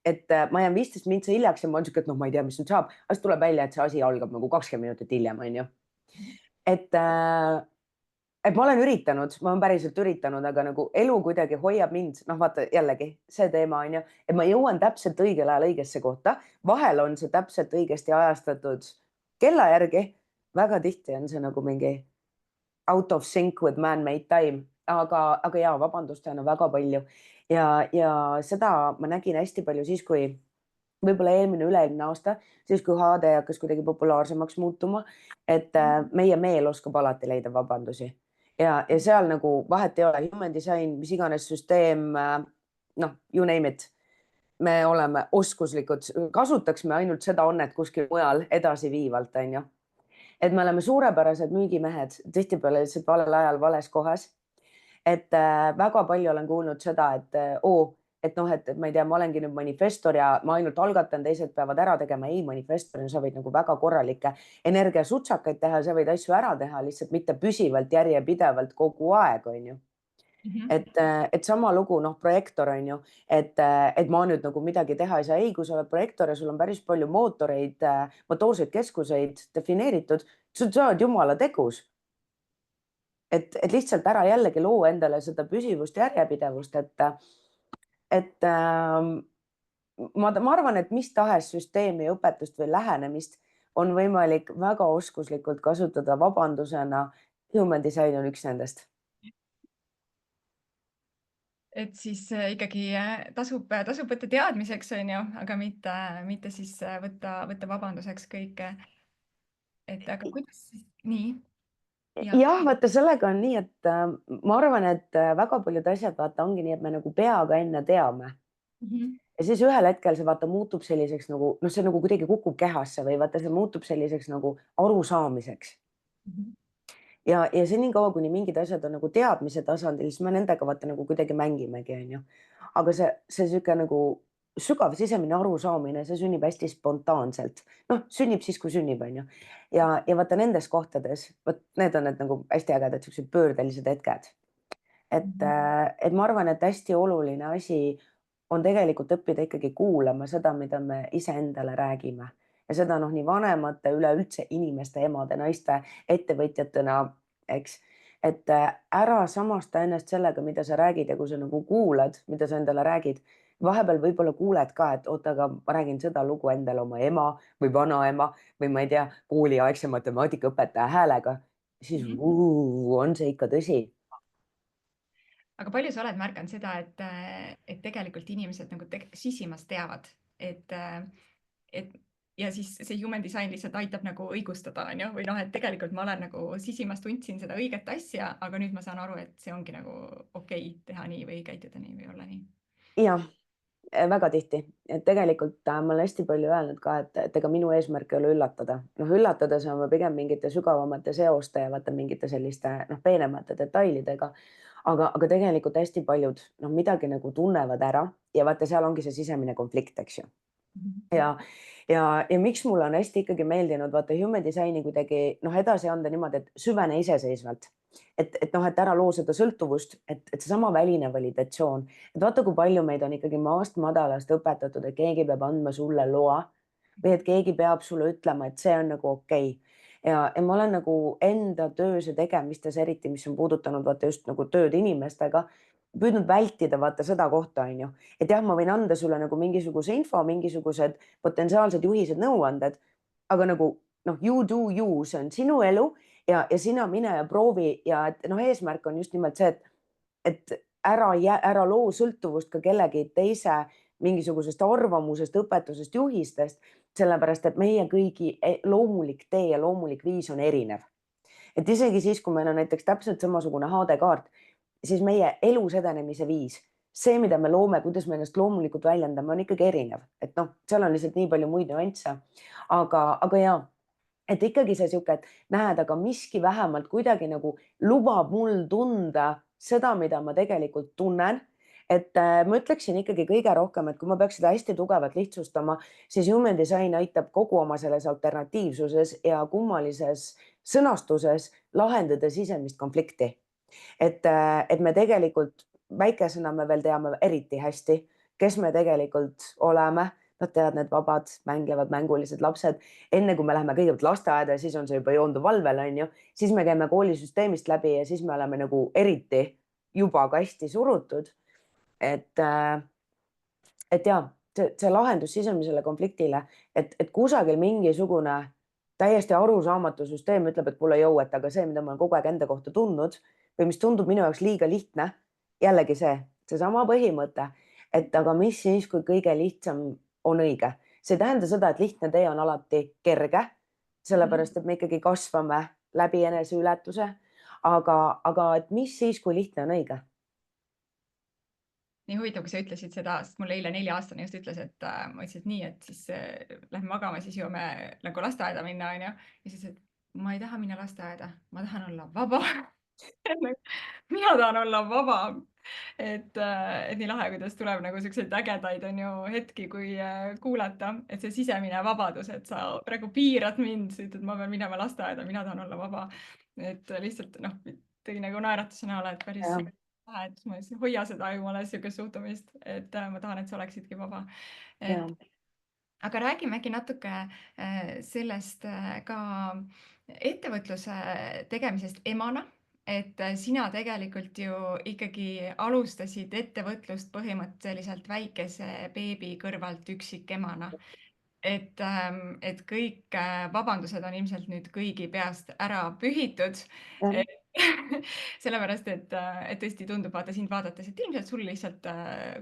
et ma jään 15 mintsa hiljaks ja ma olen siuke, et noh, ma ei tea, mis nüüd saab, aga siis tuleb välja, et see asi algab nagu 20 minutit hiljem, on ju. et ma olen üritanud, ma olen päriselt üritanud, aga nagu elu kuidagi hoiab mind, noh, vaata jällegi see teema on ju, et ma jõuan täpselt õigel ajal õigesse kohta. vahel on see täpselt õigesti ajastatud kella järgi. väga tihti on see nagu mingi out of sync with man-made time, aga ja vabanduste on väga palju ja seda ma nägin hästi palju siis, kui võib-olla üle-eelmine aasta, siis kui HD hakkas kuidagi populaarsemaks muutuma, et meie meel oskab alati leida vabandusi ja seal nagu vahet ei ole, human design, mis iganes süsteem, noh, you name it. me oleme oskuslikud, kasutaksime ainult seda onnet kuskil mujal edasiviivalt, on ju. et me oleme suurepärased müügimehed, tihtipeale lihtsalt valel ajal vales kohas. et väga palju olen kuulnud seda, et noh, et ma ei tea, ma olengi nüüd manifestor ja ma ainult algatan, teised peavad ära tegema. ei, manifestorina sa võid nagu väga korralikke energiasutsakaid teha, sa võid asju ära teha, lihtsalt mitte püsivalt, järjepidevalt kogu aeg, on ju. et sama lugu, noh, projektor on ju, et ma nüüd nagu midagi teha ei saa. ei, kui sa oled projektor ja sul on päris palju mootoreid, motoorseid keskuseid defineeritud, sa oled jumala tegus. et lihtsalt ära jällegi loo endale seda püsivust, järjepidevust, et ma arvan, et mis tahes süsteemi, õpetust või lähenemist on võimalik väga oskuslikult kasutada vabandusena. Human design on üks nendest. Et siis ikkagi tasub võtta teadmiseks, on ju, aga mitte siis võtta vabanduseks kõike. Et aga kuidas siis nii? jah, vaata sellega on nii, et ma arvan, et väga paljud asjad vaata ongi nii, et me nagu peaga enne teame. ja siis ühel hetkel see vaata muutub selliseks nagu noh, see nagu kuidagi kukub kehasse või vaata, see muutub selliseks nagu arusaamiseks. ja senikaua, kuni mingid asjad on nagu teadmise tasandil, siis me nendega vaata nagu kuidagi mängimegi, onju. aga see sihuke nagu sügav sisemine arusaamine, see sünnib hästi spontaanselt. Noh, sünnib siis, kui sünnib, on ju. Ja vaata nendes kohtades, vot need on need nagu hästi ägedad siuksed pöördelised hetked. Et ma arvan, et hästi oluline asi on tegelikult õppida ikkagi kuulama seda, mida me iseendale räägime ja seda noh, nii vanemate, üleüldse inimeste, emade, naiste, ettevõtjatena, eks. Et ära samasta ennast sellega, mida sa räägid ja kui sa nagu kuulad, mida sa endale räägid, vahepeal võib-olla kuuled ka, et oota, aga ma räägin seda lugu endale oma ema või vanaema või ma ei tea, kooliaegse matemaatikaõpetaja häälega, siis on see ikka tõsi. aga palju sa oled märganud seda, et tegelikult inimesed nagu sisimas teavad, et ja siis see human design lihtsalt aitab nagu õigustada, on ju, või noh, et tegelikult ma olen nagu sisimas tundsin seda õiget asja, aga nüüd ma saan aru, et see ongi nagu okei teha nii või käituda nii või olla nii. jah, väga tihti, et tegelikult ma olen hästi palju öelnud ka, et ega minu eesmärk ei ole üllatada. Noh, üllatada saame pigem mingite sügavamate seoste ja vaata mingite selliste noh, peenemate detailidega. Aga tegelikult hästi paljud noh, midagi nagu tunnevad ära ja vaata, seal ongi see sisemine konflikt, eks ju. ja, ja miks mulle on hästi ikkagi meeldinud vaata human design'i kuidagi noh, edasi anda niimoodi, et süvene iseseisvalt. Et noh, et ära loo seda sõltuvust, et seesama väline validatsioon, et vaata, kui palju meid on ikkagi maast madalast õpetatud, et keegi peab andma sulle loa või et keegi peab sulle ütlema, et see on nagu okei. Ja ma olen nagu enda töös ja tegemistes eriti, mis on puudutanud vaata just nagu tööd inimestega, püüdnud vältida vaata seda kohta, on ju, et jah, ma võin anda sulle nagu mingisuguse info, mingisugused potentsiaalsed juhised, nõuanded, aga nagu noh, you do you, see on sinu elu ja sina mine ja proovi ja et noh, eesmärk on just nimelt see, et ära loo sõltuvust ka kellegi teise mingisugusest arvamusest, õpetusest, juhistest, sellepärast et meie kõigi loomulik tee ja loomulik viis on erinev. Et isegi siis, kui meil on näiteks täpselt samasugune HD-kaart, siis meie elus edenemise viis, see, mida me loome, kuidas me ennast loomulikult väljendame, on ikkagi erinev, et noh, seal on lihtsalt nii palju muid nüansse. aga ja, et ikkagi see sihuke, et näed, aga miski vähemalt kuidagi nagu lubab mul tunda seda, mida ma tegelikult tunnen. Et ma ütleksin ikkagi kõige rohkem, et kui ma peaks seda hästi tugevalt lihtsustama, siis human design aitab kogu oma selles alternatiivsuses ja kummalises sõnastuses lahendada sisemist konflikti. Et me tegelikult väikesena me veel teame eriti hästi, kes me tegelikult oleme. Nad teavad need vabad, mängivad, mängulised lapsed. Enne kui me läheme kõigepealt lasteaeda ja siis on see juba joonduv valvel, on ju, siis me käime koolisüsteemist läbi ja siis me oleme nagu eriti juba kasti surutud. Et ja see lahendus sisemisele konfliktile, et kusagil mingisugune täiesti arusaamatu süsteem ütleb, et kuule jõu, et aga see, mida ma olen kogu aeg enda kohta tundnud või mis tundub minu jaoks liiga lihtne, jällegi seesama põhimõte, et aga mis siis, kui kõige lihtsam on õige. See ei tähenda seda, et lihtne tee on alati kerge, sellepärast et me ikkagi kasvame läbi eneseületuse, aga et mis siis, kui lihtne on õige? Nii huvitav, kui sa ütlesid seda, sest mul eile 4-aastane just ütles, et ma ütlesin, et nii, et siis lähme magama, siis jõuame nagu lasteaeda minna, onju. Ja siis, et ma ei taha minna lasteaeda, ma tahan olla vaba. mina tahan olla vaba. Et nii lahe, kuidas tuleb nagu siukseid ägedaid on ju hetki, kui kuulata, et see sisemine vabadus, et sa praegu piirad mind, sa ütled, ma pean minema lasteaeda, mina tahan olla vaba. Et lihtsalt noh, tegi nagu naeratuse näole, et päris lahe, et ma ütlesin, hoia seda jumala siukest suhtumist, et ma tahan, et sa oleksidki vaba. Aga räägime äkki natuke sellest ka ettevõtluse tegemisest emana. Et sina tegelikult ju ikkagi alustasid ettevõtlust põhimõtteliselt väikese beebi kõrvalt üksikemana. Et kõik vabandused on ilmselt nüüd kõigi peast ära pühitud. Sellepärast, et tõesti tundub vaata sind vaadates, et ilmselt sul lihtsalt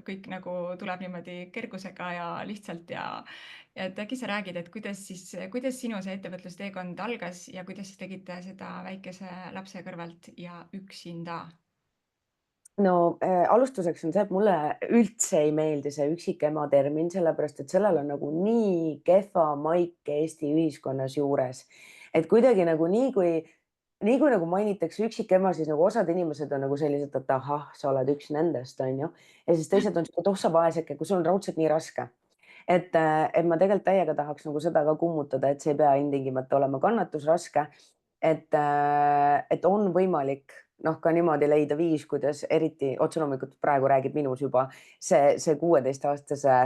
kõik nagu tuleb niimoodi kergusega ja lihtsalt ja et äkki sa räägid, et kuidas sinu see ettevõtlusteekond algas ja kuidas siis tegite seda väikese lapse kõrvalt ja üksinda? No alustuseks on see, et mulle üldse ei meeldi see üksikema termin, sellepärast et sellel on nagu nii kehva maik Eesti ühiskonnas juures. Et kuidagi nagu nii, kui nii kui nagu mainitakse üksikema, siis nagu osad inimesed on nagu sellised, et ahah, sa oled üks nendest, on ju. Ja siis teised on siuke, et oh sa vaeseke, kui sul on raudselt nii raske. Et ma tegelikult täiega tahaks nagu seda ka kummutada, et see ei pea ilmtingimata olema kannatus raske. Et on võimalik noh, ka niimoodi leida viis, kuidas eriti otse loomulikult praegu räägib minus juba see 16-aastase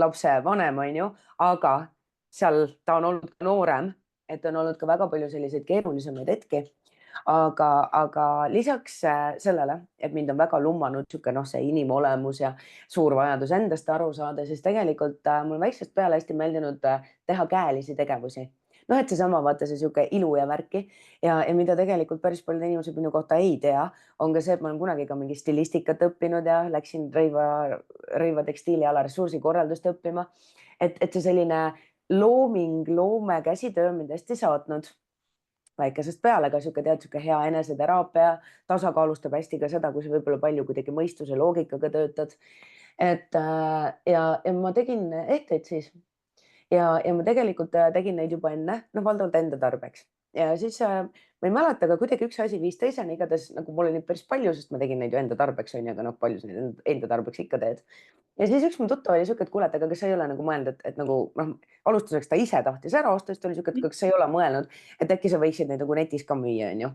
lapse vanem, on ju, aga seal ta on olnud noorem, et on olnud ka väga palju selliseid keerulisemaid hetki. Aga lisaks sellele, et mind on väga lummanud sihuke noh, see inimolemus ja suur vajadus endast aru saada, siis tegelikult mul väiksest peale hästi meeldinud teha käelisi tegevusi. Noh, et seesama vaata see sihuke ilu ja värki ja mida tegelikult päris paljud inimesed minu kohta ei tea, on ka see, et ma olen kunagi ka mingi stilistikat õppinud ja läksin rõiva tekstiiliala ressursikorraldust õppima. Et see selline looming, loome, käsitöö mind hästi saatnud väikesest peale ka sihuke tead, sihuke hea eneseteraapia tasakaalustab hästi ka seda, kui sa võib-olla palju kuidagi mõistuse loogikaga töötad. Ja ma tegin ehteid siis ja ma tegelikult tegin neid juba enne, noh, valdavalt enda tarbeks ja siis ma ei mäleta, aga kuidagi üks asi viis teiseni, igatahes nagu mul oli neid päris palju, sest ma tegin neid ju enda tarbeks on ju, aga noh, palju sa neid enda tarbeks ikka teed. Ja siis üks mu tuttav oli siuke, et kuule, et aga kas sa ei ole nagu mõelnud, et nagu noh, alustuseks ta ise tahtis ära osta, siis ta oli siuke, et kas sa ei ole mõelnud, et äkki sa võiksid neid nagu netis ka müüa, onju.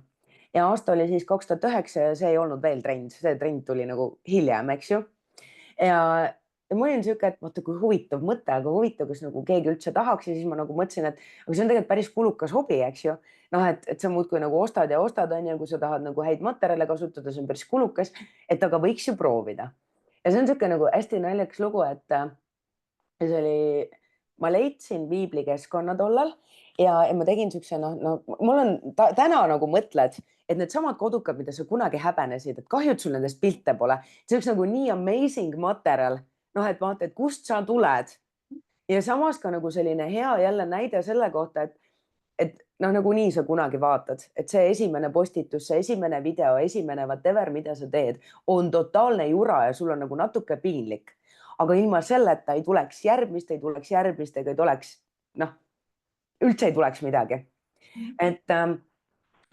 Ja aasta oli siis 2009 ja see ei olnud veel trend, see trend tuli nagu hiljem, eks ju. Ja mul oli siuke, et vaata, kui huvitav mõte, aga huvitav, kas nagu keegi üldse tahaks ja siis ma nagu mõtlesin, et aga see on tegelikult päris kulukas hobi, eks ju. Noh, et sa muudkui nagu ostad ja ostad, on ju, kui sa tahad nagu häid materjale kasutada, see on päris kulukas, et aga võiks ju proovida. Ja see on siuke nagu hästi naljakas lugu, et see oli, ma leidsin viiblikeskkonna tollal ja ma tegin siukse, no mul on täna nagu mõtled, et needsamad kodukad, mida sa kunagi häbenesid, et kahju, et sul nendest pilte pole, see oleks nagu nii amazing materjal, noh, et vaata, et kust sa tuled ja samas ka nagu selline hea jälle näide selle kohta, et noh, nagunii sa kunagi vaatad, et see esimene postitus, see esimene video, esimene whatever, mida sa teed, on totaalne jura ja sul on nagu natuke piinlik. Aga ilma selleta ei tuleks järgmist, ei tuleks järgmist ega ei tuleks, noh, üldse ei tuleks midagi.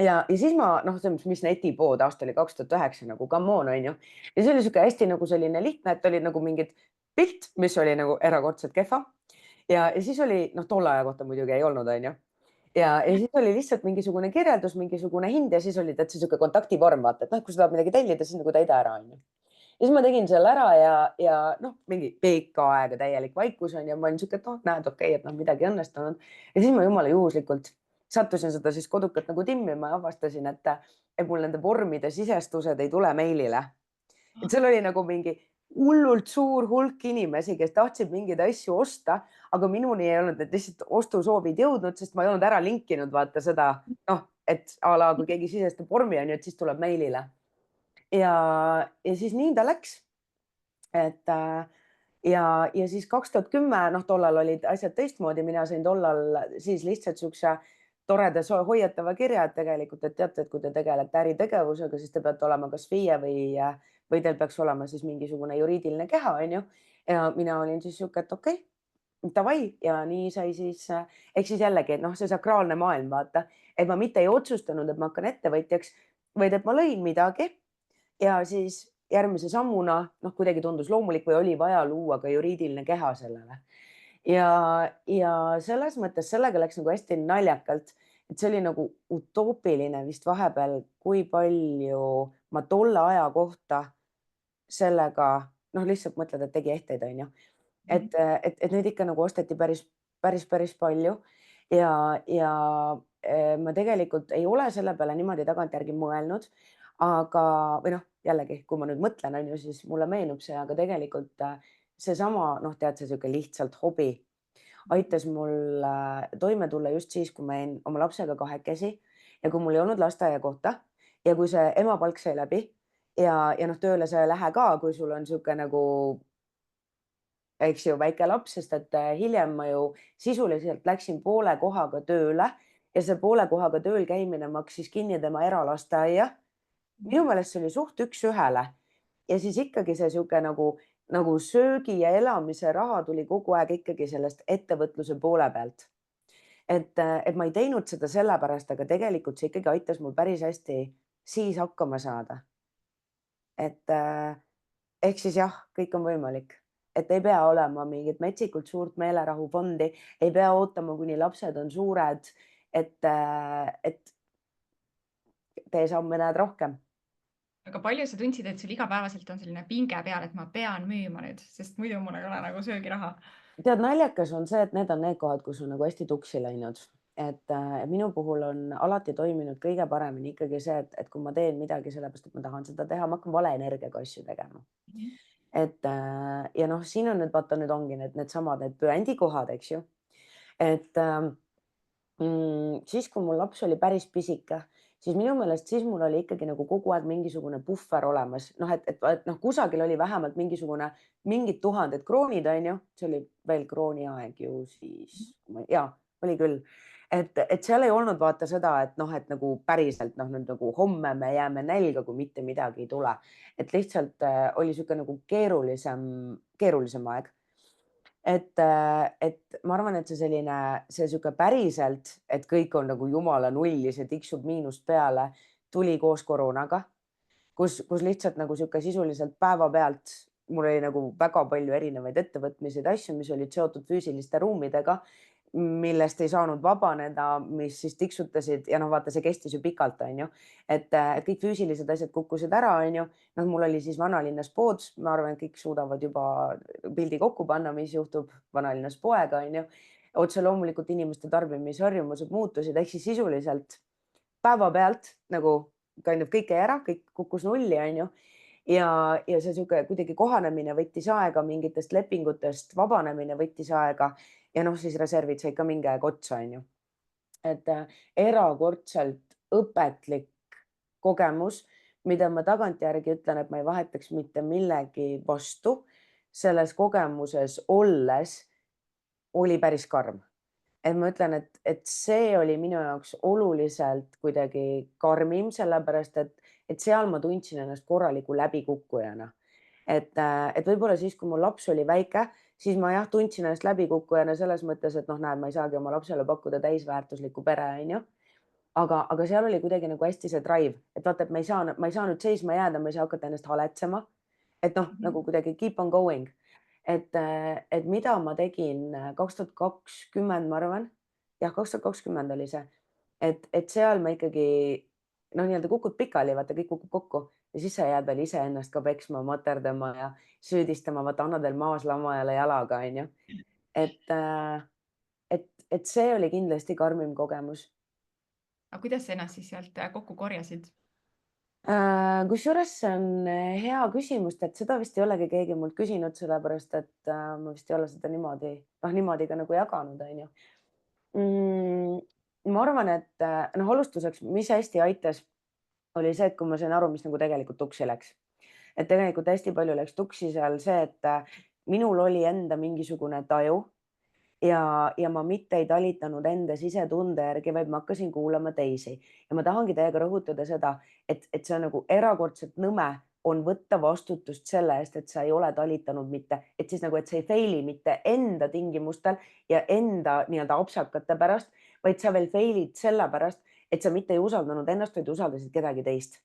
Ja siis ma noh, mis netipood, aasta oli 2009 nagu come on, on ju. Ja see oli siuke hästi nagu selline lihtne, et oli nagu mingid pilt, mis oli nagu erakordselt kehva. Ja siis oli noh, tolle aja kohta muidugi ei olnud, on ju. Ja siis oli lihtsalt mingisugune kirjeldus, mingisugune hind ja siis oli täitsa siuke kontaktivorm, vaata, et noh, kui sa tahad midagi tellida, siis nagu täida ära, on ju. Ja siis ma tegin selle ära ja noh, mingi pikka aega täielik vaikus on ja ma olin siuke, et noh, näed, okei, et noh, midagi õnnestunud. Ja siis ma jumala juhuslikult sattusin seda siis kodukat nagu timmima ja avastasin, et mul nende vormide sisestused ei tule meilile. Et seal oli nagu mingi hullult suur hulk inimesi, kes tahtsid mingeid asju osta, aga minuni ei olnud need lihtsalt ostusoovid jõudnud, sest ma ei olnud ära linkinud vaata seda, noh, et a la kui keegi sisestab vormi on ju, et siis tuleb meilile. Ja siis nii ta läks. Ja siis 2010, noh, tollal olid asjad teistmoodi, mina sain tollal siis lihtsalt siukse toreda hoiatava kirja, et tegelikult, et teate, et kui te tegelete äritegevusega, siis te peate olema kas FIE või teil peaks olema siis mingisugune juriidiline keha, on ju. Ja mina olin siis siuke, et okei, davai ja nii sai siis, ehk siis jällegi, et noh, see sakraalne maailm, vaata, et ma mitte ei otsustanud, et ma hakkan ettevõtjaks, vaid et ma lõin midagi ja siis järgmise sammuna noh, kuidagi tundus loomulik või oli vaja luua ka juriidiline keha sellele. Ja selles mõttes sellega läks nagu hästi naljakalt, et see oli nagu utoopiline vist vahepeal, kui palju ma tolle aja kohta sellega noh, lihtsalt mõtled, et tegi ehteid, on ju. Et neid ikka nagu osteti päris palju ja ma tegelikult ei ole selle peale niimoodi tagantjärgi mõelnud, aga või noh, jällegi, kui ma nüüd mõtlen, on ju, siis mulle meenub see, aga tegelikult seesama noh, tead, see sihuke lihtsalt hobi aitas mul toime tulla just siis, kui ma jäin oma lapsega kahekesi ja kui mul ei olnud lasteaiakohta ja kui see emapalk sai läbi ja noh, tööle sa ei lähe ka, kui sul on sihuke nagu, eks ju, väike laps, sest et hiljem ma ju sisuliselt läksin poole kohaga tööle ja see poole kohaga tööl käimine maksis kinni tema eralasteaia. Minu meelest see oli suht üks-ühele ja siis ikkagi see sihuke nagu söögi ja elamise raha tuli kogu aeg ikkagi sellest ettevõtluse poole pealt. et ma ei teinud seda sellepärast, aga tegelikult see ikkagi aitas mul päris hästi siis hakkama saada. Et ehk siis jah, kõik on võimalik, et ei pea olema mingit metsikult suurt meelerahufondi, ei pea ootama, kuni lapsed on suured, et tee samme, näed rohkem. aga palju sa tundsid, et sul igapäevaselt on selline pinge peal, et ma pean müüma nüüd, sest muidu mul ei ole nagu söögiraha? Tead, naljakas on see, et need on need kohad, kus on nagu hästi tuksi läinud. Et minu puhul on alati toiminud kõige paremini ikkagi see, et kui ma teen midagi sellepärast, et ma tahan seda teha, ma hakkan vale energiaga asju tegema. Mhm. Et ja noh, siin on nüüd vaata, nüüd ongi needsamad need püändikohad, eks ju. Et siis, kui mul laps oli päris pisike, siis minu meelest siis mul oli ikkagi nagu kogu aeg mingisugune puhver olemas, noh, et noh, kusagil oli vähemalt mingisugune mingid tuhanded kroonid, on ju, see oli veel krooniaeg ju siis, ja oli küll, et seal ei olnud vaata seda, et noh, et nagu päriselt noh, nüüd nagu homme me jääme nälga, kui mitte midagi ei tule, et lihtsalt oli niisugune nagu keerulisem aeg. Et ma arvan, et see selline, see sihuke päriselt, et kõik on nagu jumala nullis ja tiksub miinust peale, tuli koos koroonaga, kus lihtsalt nagu sihuke sisuliselt päevapealt mul oli nagu väga palju erinevaid ettevõtmiseid, asju, mis olid seotud füüsiliste ruumidega, millest ei saanud vabaneda, mis siis tiksutasid ja noh, vaata, see kestis ju pikalt, on ju, et kõik füüsilised asjad kukkusid ära, on ju. Noh, mul oli siis vanalinnas pood, ma arvan, et kõik suudavad juba pildi kokku panna, mis juhtub vanalinnas poega, on ju. Otse loomulikult inimeste tarbimisharjumused muutusid, ehk siis sisuliselt päevapealt nagu kind of kõik jäi ära, kõik kukkus nulli, on ju. Ja see sihuke kuidagi kohanemine võttis aega, mingitest lepingutest vabanemine võttis aega ja noh, siis reservid said ka mingi aeg otsa, on ju. Et erakordselt õpetlik kogemus, mida ma tagantjärgi ütlen, et ma ei vahetaks mitte millegi vastu. Selles kogemuses olles oli päris karm. Et ma ütlen, et see oli minu jaoks oluliselt kuidagi karmim, sellepärast et seal ma tundsin ennast korraliku läbikukkujana. Et võib-olla siis, kui mul laps oli väike, siis ma jah, tundsin ennast läbikukkujana selles mõttes, et noh, näed, ma ei saagi oma lapsele pakkuda täisväärtuslikku pere, on ju. Aga seal oli kuidagi nagu hästi see drive, et vaata, et ma ei saa nüüd seisma jääda, ma ei saa hakata ennast haletsema. Et noh, nagu kuidagi keep on going. Et mida ma tegin 2020, ma arvan, jah, 2020 oli see, et seal ma ikkagi noh, nii-öelda kukud pikali, vaata, kõik kukub kokku ja siis sa jääd veel iseennast ka peksma, materdama ja süüdistama, vaata, anna teil maas lamajale jalaga, onju. et, et see oli kindlasti karmim kogemus. aga kuidas sa ennast siis sealt kokku korjasid? Kusjuures see on hea küsimus, et seda vist ei olegi keegi mult küsinud, sellepärast et ma vist ei ole seda niimoodi, noh, niimoodi ka nagu jaganud, onju. Ma arvan, et noh, alustuseks, mis hästi aitas, oli see, et kui ma sain aru, mis nagu tegelikult tuksi läks. Et tegelikult hästi palju läks tuksi seal see, et minul oli enda mingisugune taju ja ma mitte ei talitanud enda sisetunde järgi, vaid ma hakkasin kuulama teisi. Ja ma tahangi teiega rõhutada seda, et see on nagu erakordselt nõme on võtta vastutust selle eest, et sa ei ole talitanud mitte, et siis nagu, et sa ei fail'i mitte enda tingimustel ja enda nii-öelda apsakate pärast, vaid sa veel fail'id sellepärast, et sa mitte ei usaldanud ennast, vaid usaldasid kedagi teist.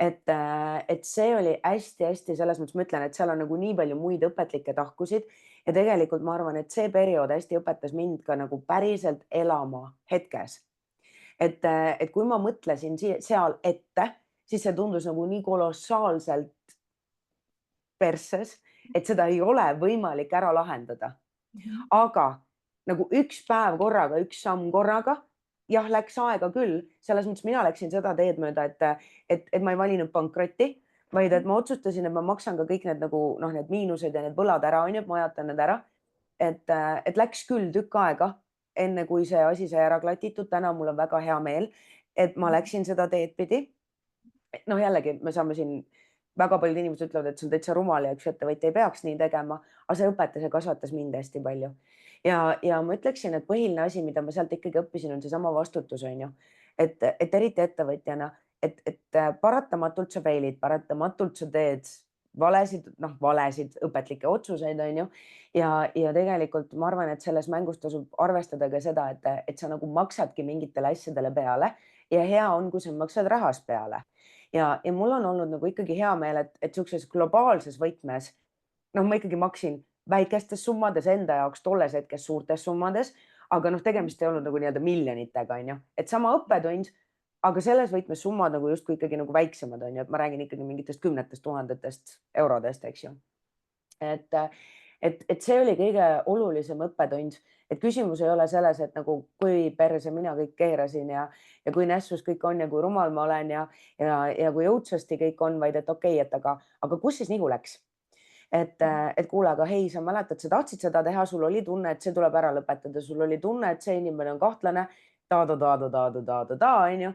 Et see oli hästi-hästi selles mõttes, ma ütlen, et seal on nagu nii palju muid õpetlikke tahkusid ja tegelikult ma arvan, et see periood hästi õpetas mind ka nagu päriselt elama hetkes. Et kui ma mõtlesin seal ette, siis see tundus nagu nii kolossaalselt persses, et seda ei ole võimalik ära lahendada. Aga nagu üks päev korraga, üks samm korraga, jah, läks aega küll, selles mõttes mina läksin seda teed mööda, et ma ei valinud pankrotti, vaid et ma otsustasin, et ma maksan ka kõik need nagu noh, need miinused ja need võlad ära, on ju, et ma ajatan need ära. Et läks küll tükk aega, enne kui see asi sai ära klatitud. Täna mul on väga hea meel, et ma läksin seda teed pidi. Noh, jällegi me saame siin, väga paljud inimesed ütlevad, et see on täitsa rumal ja üks ettevõtja ei peaks nii tegema, aga see õpetas ja kasvatas mind hästi palju. Ja ma ütleksin, et põhiline asi, mida ma sealt ikkagi õppisin, on seesama vastutus, on ju. Et eriti ettevõtjana, et paratamatult sa fail'id, paratamatult sa teed valesid, valesid õpetlikke otsuseid, on ju. Ja tegelikult ma arvan, et selles mängus tasub arvestada ka seda, et sa nagu maksadki mingitele asjadele peale ja hea on, kui sa maksad rahas peale. Ja mul on olnud nagu ikkagi hea meel, et sihukeses globaalses võtmes, ma ikkagi maksin väikestes summades enda jaoks tolles hetkes suurtes summades, aga tegemist ei olnud nagu nii-öelda miljonitega, on ju, et sama õppetund, aga selles võtmes summad nagu justkui ikkagi nagu väiksemad, on ju, et ma räägin ikkagi mingitest kümnetest tuhandetest eurodest, eks ju. Et see oli kõige olulisem õppetund, et küsimus ei ole selles, et nagu kui perse mina kõik keerasin ja kui nässus kõik on ja kui rumal ma olen ja kui õudsasti kõik on, vaid et okei, et aga kus siis nihu läks? Et kuule, aga hei, sa mäletad, sa tahtsid seda teha, sul oli tunne, et see tuleb ära lõpetada, sul oli tunne, et see inimene on kahtlane, on ju,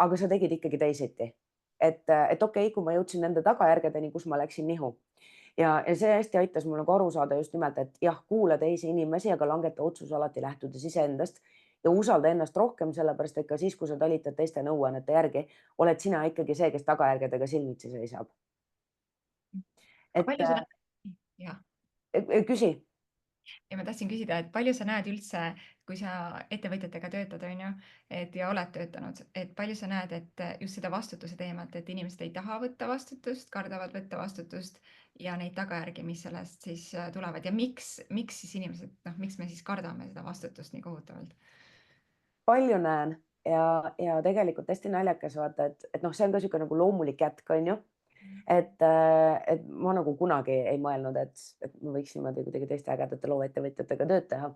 aga sa tegid ikkagi teisiti. Et okei, kui ma jõudsin nende tagajärgedeni, kus ma läksin nihu. Ja see hästi aitas mul nagu aru saada just nimelt, et jah, kuula teisi inimesi, aga langeta otsus alati lähtudes iseendast ja usalda ennast rohkem, sellepärast et ka siis, kui sa talitad teiste nõuannete järgi, oled sina ikkagi see, kes tagajärgedega silmitsi seisab. Aga palju sa näed, jah. Küsi. Ja ma tahtsin küsida, et palju sa näed üldse, kui sa ettevõtjatega töötad, on ju, ja oled töötanud, et palju sa näed, et just seda vastutuse teemat, et inimesed ei taha võtta vastutust, kardavad võtta vastutust ja neid tagajärgi, mis sellest siis tulevad ja miks siis inimesed, miks me siis kardame seda vastutust nii kohutavalt? Palju näen ja tegelikult hästi naljakas vaata, et see on ka niisugune nagu loomulik jätk, on ju. Et ma nagu kunagi ei mõelnud, et ma võiks niimoodi kuidagi teiste ägedate looettevõtjatega tööd teha.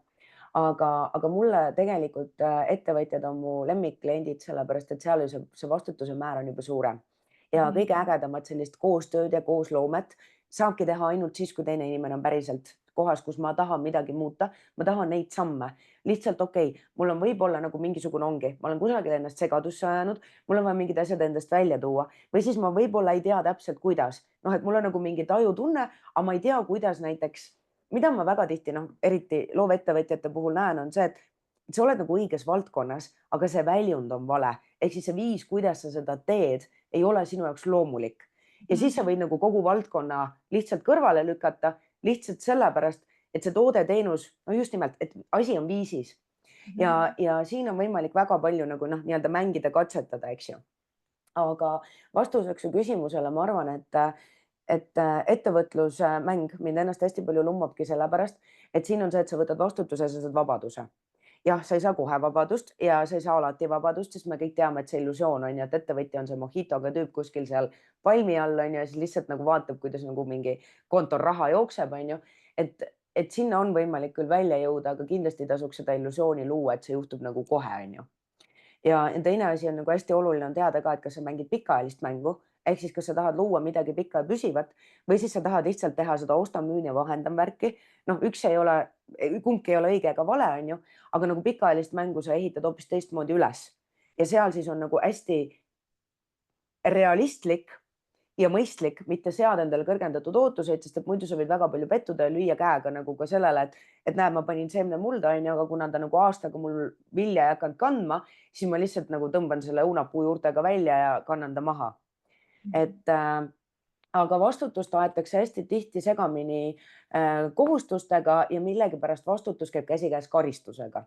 Aga mulle tegelikult ettevõtjad on mu lemmikkliendid, sellepärast et seal see vastutuse määr on juba suurem. Ja kõige ägedamat sellist koostööd ja koosloomet saabki teha ainult siis, kui teine inimene on päriselt kohas, kus ma tahan midagi muuta, ma tahan neid samme. Lihtsalt okei, mul on võib-olla nagu mingisugune ongi, ma olen kusagil ennast segadusse ajanud, mul on vaja mingid asjad endast välja tuua või siis ma võib-olla ei tea täpselt, kuidas. Et mul on nagu mingi tajutunne, aga ma ei tea, kuidas näiteks, mida ma väga tihti, eriti loovettevõtjate puhul näen, on see, et sa oled nagu õiges valdkonnas, aga see väljund on vale. Ehk siis see viis, kuidas sa seda teed, ei ole sinu jaoks loomulik. Ja siis sa võid nagu kogu valdkonna lihtsalt kõrvale lükata, lihtsalt sellepärast, et see toode-teenus, just nimelt, et asi on viisis. Ja siin on võimalik väga palju nagu nii-öelda mängida, katsetada, eks ju. Aga vastuseks su küsimusele ma arvan, et ettevõtlusmäng mind ennast hästi palju lummabki sellepärast, et siin on see, et sa võtad vastutuse, sa saad vabaduse. Jah, sa ei saa kohe vabadust ja sa ei saa alati vabadust, sest me kõik teame, et see illusioon on ju, et ettevõtja on see mojitoga tüüp kuskil seal palmi all on ju, ja siis lihtsalt nagu vaatab, kuidas nagu mingi kontor raha jookseb, on ju. Et sinna on võimalik küll välja jõuda, aga kindlasti tasuks seda illusiooni luua, et see juhtub nagu kohe, on ju. Ja teine asi on nagu hästi oluline on teada ka, et kas sa mängid pikaajalist mängu, ehk siis kas sa tahad luua midagi pikka ja püsivat või siis sa tahad lihtsalt teha seda osta, müün ja vahendan värki. Üks ei ole, kumbki ei ole õige ega vale, on ju, aga nagu pikaajalist mängu sa ehitad hoopis teistmoodi üles. Ja seal siis on nagu hästi realistlik ja mõistlik mitte seada endale kõrgendatud ootuseid, sest et muidu sa võid väga palju pettuda ja lüüa käega nagu ka sellele, et näe, ma panin seemne mulda, on ju, aga kuna ta nagu aastaga mul vilja ei hakanud kandma, siis ma lihtsalt nagu tõmban selle õunapuu juurtega välja ja kannan ta maha. Aga vastutust aetakse hästi tihti segamini kohustustega ja millegipärast vastutus käib käsikäes karistusega.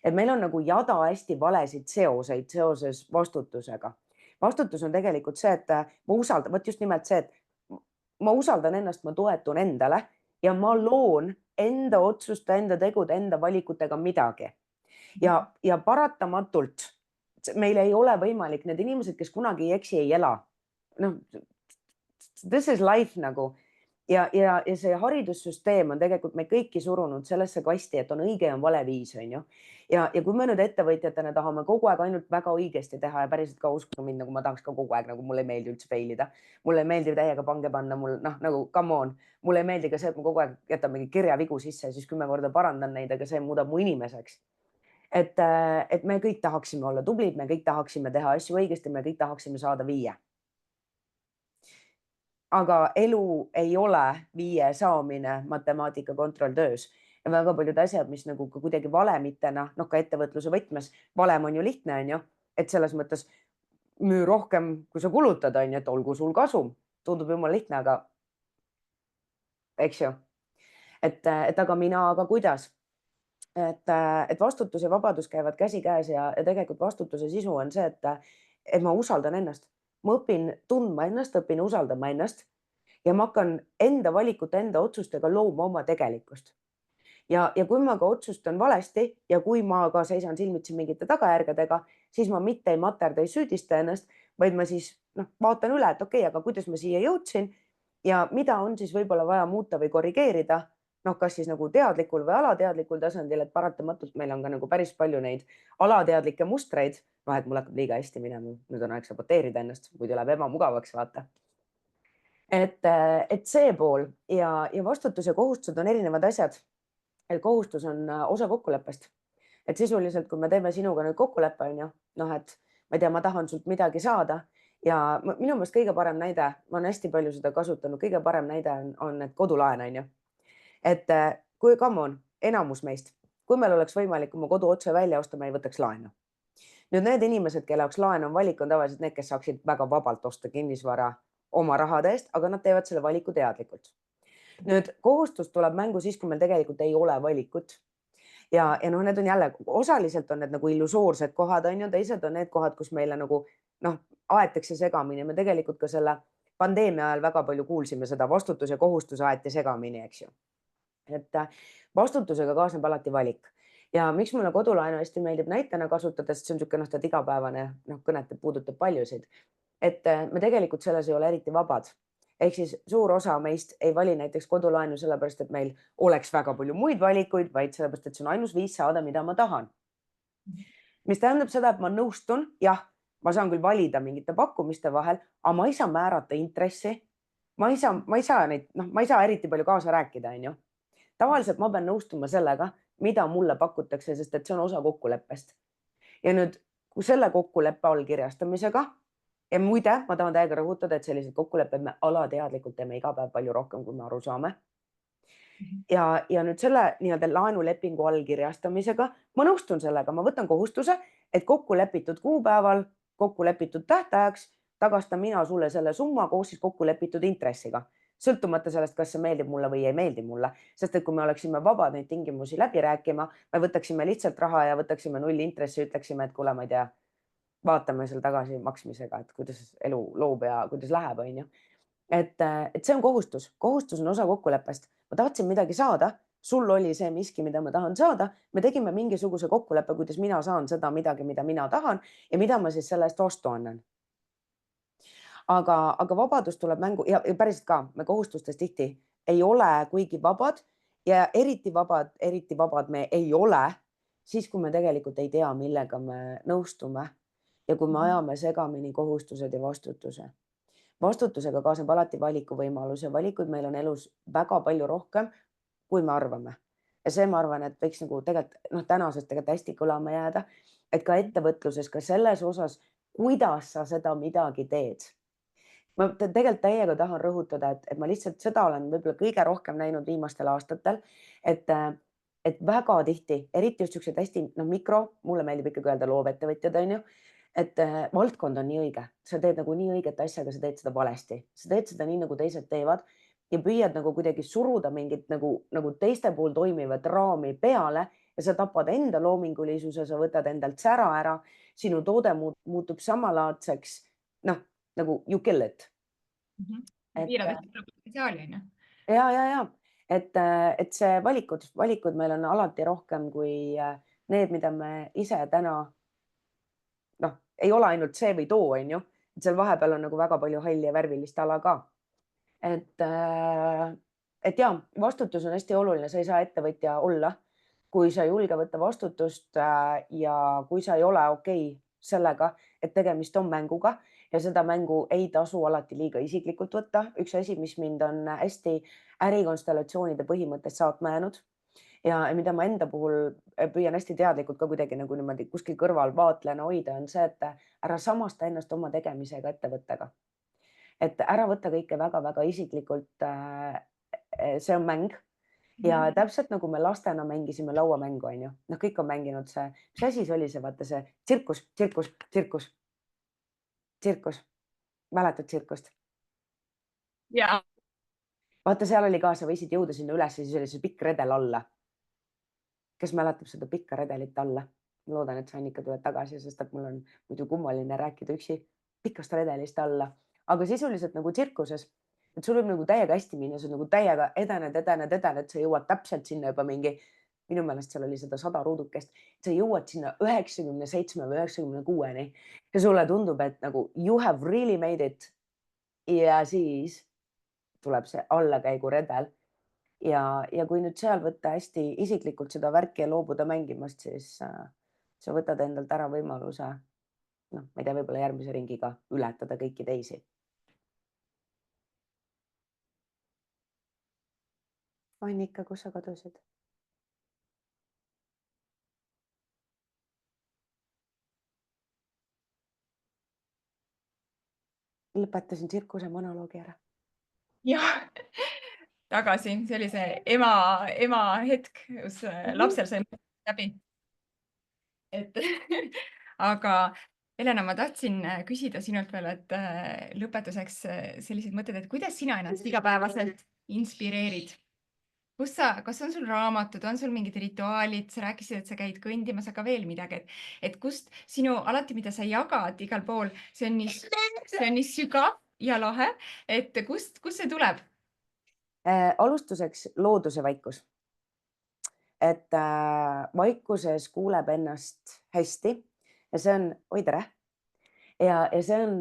Et meil on nagu jada hästi valesid seoseid seoses vastutusega. Vastutus on tegelikult see, et ma usaldan, vot just nimelt see, et ma usaldan ennast, ma toetun endale ja ma loon enda otsuste, enda tegude, enda valikutega midagi. Ja paratamatult meil ei ole võimalik, need inimesed, kes kunagi ei eksi, ei ela. This is life nagu. Ja see haridussüsteem on tegelikult me kõiki surunud sellesse kasti, et on õige ja on vale viis, on ju. Ja kui me nüüd ettevõtjatena tahame kogu aeg ainult väga õigesti teha ja päriselt ka uskuda mind, nagu ma tahaks ka kogu aeg, nagu mulle ei meeldi üldse failida. Mulle ei meeldi täiega pange panna, mul nagu come on. Mulle ei meeldi ka see, et ma kogu aeg jätan mingi kirjavigu sisse ja siis 10 korda parandan neid, aga see muudab mu inimeseks. Et me kõik tahaksime olla tublid, me kõik tahaksime teha asju õigesti, me kõik tahaksime saada 5. Aga elu ei ole 5 saamine matemaatika kontrolltöös ja väga paljud asjad, mis nagu ka kuidagi valemitena, ka ettevõtluse võtmes, valem on ju lihtne, on ju, et selles mõttes müü rohkem, kui sa kulutad, on ju, et olgu sul kasum. tundub jumala lihtne, aga eks ju, et aga kuidas, et vastutus ja vabadus käivad käsikäes ja tegelikult vastutuse sisu on see, et ma usaldan ennast, ma õpin tundma ennast, õpin usaldama ennast ja ma hakkan enda valikute, enda otsustega looma oma tegelikkust. Ja kui ma ka otsustan valesti ja kui ma ka seisan silmitsi mingite tagajärgedega, siis ma mitte ei materda, ei süüdista ennast, vaid ma siis vaatan üle, et okei, aga kuidas ma siia jõudsin ja mida on siis võib-olla vaja muuta või korrigeerida. Kas siis nagu teadlikul või alateadlikul tasandil, et paratamatult meil on ka nagu päris palju neid alateadlikke mustreid. Et mul hakkab liiga hästi minema, nüüd on aeg saboteerida ennast, muidu läheb ebamugavaks, vaata. Et see pool ja vastutus ja kohustused on erinevad asjad. Et kohustus on osa kokkuleppest. Et sisuliselt, kui me teeme sinuga nüüd kokkuleppe, on ju, et ma ei tea, ma tahan sult midagi saada ja minu meelest kõige parem näide, ma olen hästi palju seda kasutanud, kõige parem näide on need kodulaen, on ju. Et kui come on, enamus meist, kui meil oleks võimalik oma kodu otse välja osta, me ei võtaks laenu. Nüüd need inimesed, kelle jaoks laen on valik, on tavaliselt need, kes saaksid väga vabalt osta kinnisvara oma rahade eest, aga nad teevad selle valiku teadlikult. Nüüd kohustus tuleb mängu siis, kui meil tegelikult ei ole valikut. Ja need on jälle, osaliselt on need nagu illusoorsed kohad, on ju, teised on need kohad, kus meile nagu aetakse segamini. Me tegelikult ka selle pandeemia ajal väga palju kuulsime seda, vastutus ja kohustus aeti segamini, eks ju. Et vastutusega kaasneb alati valik. Ja miks mulle kodulaenu hästi meeldib näitena kasutada, sest see on niisugune igapäevane kõnet, puudutab paljusid. Et me tegelikult selles ei ole eriti vabad. Ehk siis suur osa meist ei vali näiteks kodulaenu sellepärast, et meil oleks väga palju muid valikuid, vaid sellepärast, et see on ainus viis saada, mida ma tahan. Mis tähendab seda, et ma nõustun, jah, ma saan küll valida mingite pakkumiste vahel, aga ma ei saa määrata intressi. Ma ei saa eriti palju kaasa rääkida, on ju. Tavaliselt ma pean nõustuma sellega, mida mulle pakutakse, sest et see on osa kokkuleppest. Ja nüüd, kui selle kokkuleppe allkirjastamisega, ja muide, ma tahan täiega rõhutada, et sellised kokkulepped me alateadlikult teeme iga päev palju rohkem, kui me aru saame. Ja nüüd selle laenulepingu allkirjastamisega ma nõustun sellega, ma võtan kohustuse, et kokkulepitud kuupäeval, kokkulepitud tähtajaks tagastan mina sulle selle summa koos siis kokkulepitud intressiga. Sõltumata sellest, kas see meeldib mulle või ei meeldi mulle, sest et kui me oleksime vabad neid tingimusi läbi rääkima, me võtaksime lihtsalt raha ja võtaksime null intressi, ütleksime, et kuule, ma ei tea, vaatame seal tagasimaksmisega, et kuidas elu loob ja kuidas läheb, on ju. Et see on kohustus, kohustus on osa kokkuleppest. Ma tahtsin midagi saada, sul oli see miski, mida ma tahan saada, me tegime mingisuguse kokkuleppe, kuidas mina saan seda midagi, mida mina tahan ja mida ma siis selle eest vastu annan. Aga vabadus tuleb mängu ja päriselt ka, me kohustustes tihti ei ole kuigi vabad ja eriti vabad me ei ole siis, kui me tegelikult ei tea, millega me nõustume ja kui me ajame segamini kohustused ja vastutuse. Vastutusega kaasneb alati valikuvõimalus ja valikuid meil on elus väga palju rohkem, kui me arvame. Ja see, ma arvan, et võiks nagu tegelikult tänases tegelikult hästi kõlama jääda, et ka ettevõtluses, ka selles osas, kuidas sa seda midagi teed. Ma tegelikult täiega tahan rõhutada, et ma lihtsalt seda olen võib-olla kõige rohkem näinud viimastel aastatel, et väga tihti, eriti just sellised hästi mikro, mulle meeldib ikkagi öelda loovettevõtjad, on ju, et valdkond on nii õige, sa teed nagu nii õiget asja, aga sa teed seda valesti. Sa teed seda nii, nagu teised teevad ja püüad nagu kuidagi suruda mingit nagu teiste puhul toimivat raami peale ja sa tapad enda loomingulisuse, sa võtad endalt sära ära, sinu toode muutub samalaadseks, nagu you kill it. Piirad hästi potentsiaali, on ju. Ja. Et see valikud meil on alati rohkem kui need, mida me ise täna ei ole ainult see või too, on ju, et seal vahepeal on nagu väga palju halli ja värvilist ala ka. Et ja, vastutus on hästi oluline, sa ei saa ettevõtja olla, kui sa ei julge võtta vastutust ja kui sa ei ole okei sellega, et tegemist on mänguga ja seda mängu ei tasu alati liiga isiklikult võtta. Üks asi, mis mind on hästi ärikonstellatsioonide põhimõttest saatma jäänud ja mida ma enda puhul püüan hästi teadlikult ka kuidagi nagu niimoodi kuskil kõrval vaatlejana hoida, on see, et ära samasta ennast oma tegemisega ettevõttega. Et ära võtta kõike väga-väga isiklikult. See on mäng ja täpselt nagu me lastena mängisime lauamängu, on ju. Kõik on mänginud see, mis asi see oli see, vaata see tsirkus. Mäletad tsirkust? ja. vaata, seal oli ka, sa võisid jõuda sinna üles ja siis oli see pikk redel alla. Kes mäletab seda pikka redelit alla? Ma loodan, et sa Annika tuled tagasi, sest et mul on muidu kummaline rääkida üksi pikast redelist alla, aga sisuliselt nagu tsirkuses, et sul võib nagu täiega hästi minna, sa nagu täiega edened, sa jõuad täpselt sinna juba mingi, minu meelest seal oli seda 100 ruudukest, sa jõuad sinna 97 või 96-ni ja sulle tundub, et nagu you have really made it. Ja siis tuleb see allakäiguredel ja kui nüüd seal võtta hästi isiklikult seda värki ja loobuda mängimast, siis sa võtad endalt ära võimaluse, noh, ma ei tea, võib-olla järgmise ringiga ületada kõiki teisi. Annika, kus sa kadusid? Lõpetasin tsirkuse monoloogi ära. jah, tagasi, see oli see ema hetk, kus lapsel sai läbi. Et aga Helena, ma tahtsin küsida sinult veel, et lõpetuseks sellised mõtted, et kuidas sina ennast igapäevaselt inspireerid? Kas on sul raamatud, on sul mingid rituaalid, sa rääkisid, et sa käid kõndimas, aga veel midagi, et kust sinu alati, mida sa jagad igal pool, see on nii sügav ja lahe, et kust see tuleb? Alustuseks looduse vaikus. Et vaikuses kuuleb ennast hästi ja see on, oi tere. Ja see on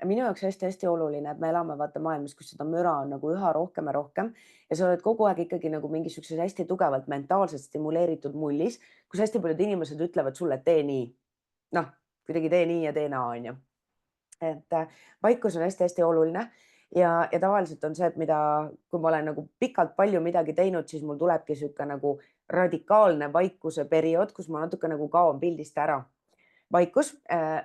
minu jaoks hästi-hästi oluline, et me elame vaata maailmas, kus seda müra on nagu üha rohkem ja rohkem ja sa oled kogu aeg ikkagi nagu mingisuguses hästi tugevalt mentaalselt stimuleeritud mullis, kus hästi paljud inimesed ütlevad sulle, et tee nii. Noh, kuidagi tee nii ja tee naa, on ju. Et vaikus on hästi-hästi oluline ja tavaliselt on see, et kui ma olen nagu pikalt palju midagi teinud, siis mul tulebki sihuke nagu radikaalne vaikuse periood, kus ma natuke nagu kaon pildist ära. Vaikus,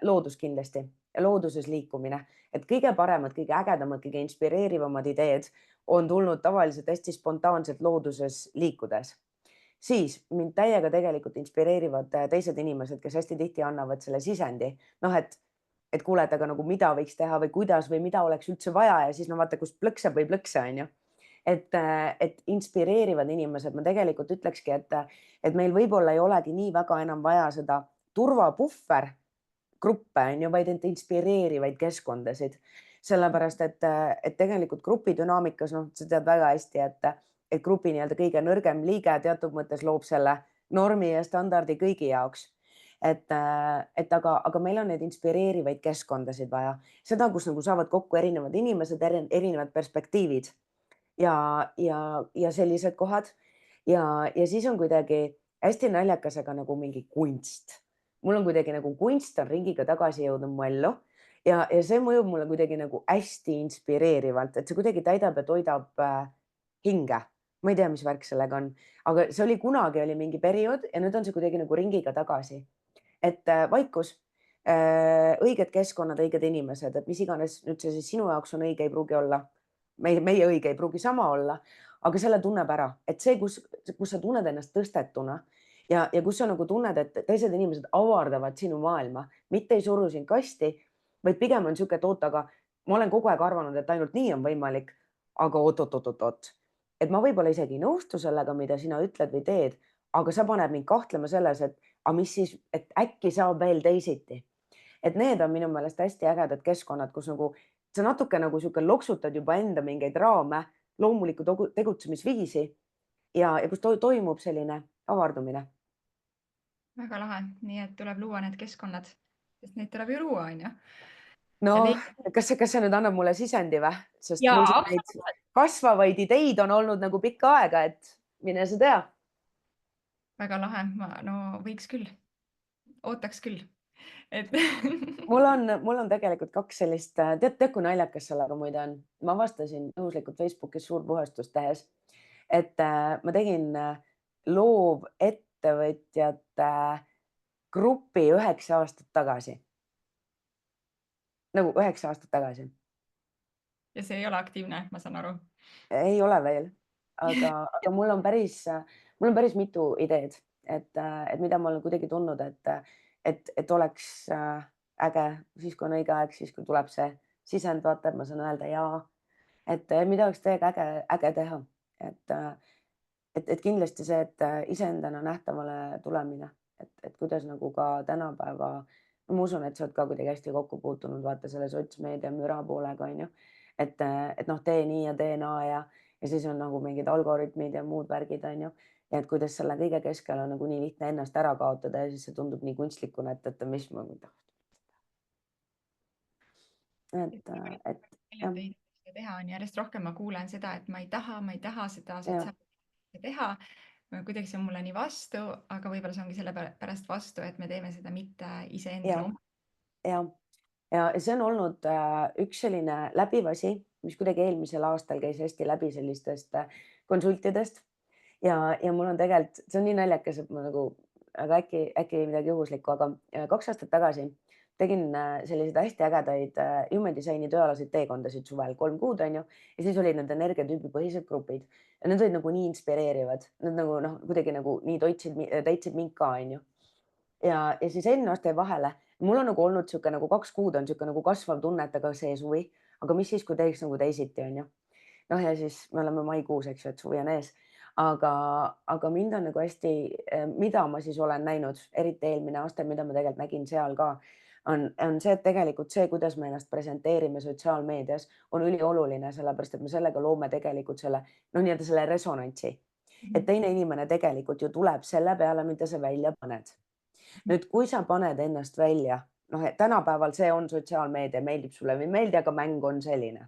loodus kindlasti ja looduses liikumine, et kõige paremad, kõige ägedamad, kõige inspireerivamad ideed on tulnud tavaliselt hästi spontaanselt looduses liikudes. Siis mind täiega tegelikult inspireerivad teised inimesed, kes hästi tihti annavad selle sisendi, noh, et kuule, et aga nagu mida võiks teha või kuidas või mida oleks üldse vaja ja siis no vaata, kus plõksab või plõksa, on ju. Et inspireerivad inimesed, ma tegelikult ütlekski, et meil võib-olla ei olegi nii väga enam vaja seda turvapuhver gruppe, on ju, vaid inspireerivaid keskkondasid. Sellepärast, et tegelikult grupi dünaamikas, noh, sa tead väga hästi, et grupi nii-öelda kõige nõrgem liige teatud mõttes loob selle normi ja standardi kõigi jaoks. Aga meil on neid inspireerivaid keskkondasid vaja, seda, kus nagu saavad kokku erinevad inimesed, erinevad perspektiivid ja sellised kohad ja siis on kuidagi hästi naljakas, aga nagu mingi kunst. Mul on kuidagi nagu kunst on ringiga tagasi jõudnud mu ellu ja see mõjub mulle kuidagi nagu hästi inspireerivalt, et see kuidagi täidab ja toidab hinge. Ma ei tea, mis värk sellega on, aga see oli kunagi oli mingi periood ja nüüd on see kuidagi nagu ringiga tagasi. Et vaikus, õiged keskkonnad, õiged inimesed, et mis iganes nüüd see siis sinu jaoks on õige, ei pruugi olla. Meie õige ei pruugi sama olla, aga selle tunneb ära, et see, kus sa tunned ennast tõstetuna ja kus sa nagu tunned, et teised inimesed avardavad sinu maailma, mitte ei suru sind kasti, vaid pigem on niisugune, et oot, aga ma olen kogu aeg arvanud, et ainult nii on võimalik, aga oot. Et ma võib-olla isegi ei nõustu sellega, mida sina ütled või teed, aga sa paned mind kahtlema selles, et aga mis siis, et äkki saab veel teisiti. Et need on minu meelest hästi ägedad keskkonnad, kus nagu sa natuke nagu sihuke loksutad juba enda mingeid raame, loomulikku tegutsemisviisi ja kus toimub selline avardumine. Väga lahe, nii et tuleb luua need keskkonnad, sest neid tuleb ju luua, on ju. No kas see nüüd annab mulle sisendi või? Sest mul Jaa, neid kasvavaid ideid on olnud nagu pikka aega, et mine sa tea. väga lahe, no võiks küll, ootaks küll, et mul on tegelikult kaks sellist, tead kui naljakas sellega muide on, ma avastasin juhuslikult Facebookis suurpuhastust tehes, et ma tegin loovettevõtjate grupi 9 aastat tagasi. Nagu 9 aastat tagasi. ja see ei ole aktiivne, ma saan aru. Ei ole veel, aga mul on päris mitu ideed, et mida ma olen kuidagi tundnud, et oleks äge siis, kui on õige aeg, siis kui tuleb see sisend, vaata, et ma saan öelda jaa. et mida oleks täiega äge teha, et, et kindlasti see, et iseendana nähtavale tulemine, et kuidas nagu ka tänapäeva, ma usun, et sa oled ka kuidagi hästi kokku puutunud, vaata selle sotsmeedia müra poolega on ju, et noh, tee nii ja tee naa ja siis on nagu mingid algoritmid ja muud värgid on ju. Ja et kuidas selle kõige keskel on nagu nii lihtne ennast ära kaotada ja siis see tundub nii kunstlikuna, et mis ma tahan. Et Paljud ei taha seda teha, on järjest rohkem ma kuulen seda, et ma ei taha seda jah, sotsiaalmeediat teha. Kuidagi see on mulle nii vastu, aga võib-olla see ongi sellepärast vastu, et me teeme seda mitte iseendale jah, jah. Ja see on olnud üks selline läbiv asi, mis kuidagi eelmisel aastal käis hästi läbi sellistest konsultidest ja mul on tegelikult, see on nii naljakas, et ma nagu, aga äkki midagi juhuslikku, aga 2 aastat tagasi tegin selliseid hästi ägedaid human design'i tööalaseid teekondasid suvel 3 kuud on ju ja siis olid need energiatüübipõhised grupid ja need olid nagu nii inspireerivad, nad nagu noh, kuidagi nagu nii täitsid mind ka on ju ja siis eelmine aasta jäi vahele. Mul on nagu olnud sihuke nagu 2 kuud on sihuke nagu kasvav tunne, et aga see suvi, aga mis siis, kui teeks nagu teisiti, on ju. Noh, ja siis me oleme maikuus, eks ju, et suvi on ees. Aga mind on nagu hästi, mida ma siis olen näinud, eriti eelmine aasta, mida ma tegelikult nägin seal ka, on see, et tegelikult see, kuidas me ennast presenteerime sotsiaalmeedias, on ülioluline, sellepärast et me sellega loome tegelikult selle, noh, nii-öelda selle resonantsi. Et teine inimene tegelikult ju tuleb selle peale, mida sa välja paned. Nüüd, kui sa paned ennast välja, noh, tänapäeval see on sotsiaalmeedia, meeldib sulle või ei meeldi, aga mäng on selline.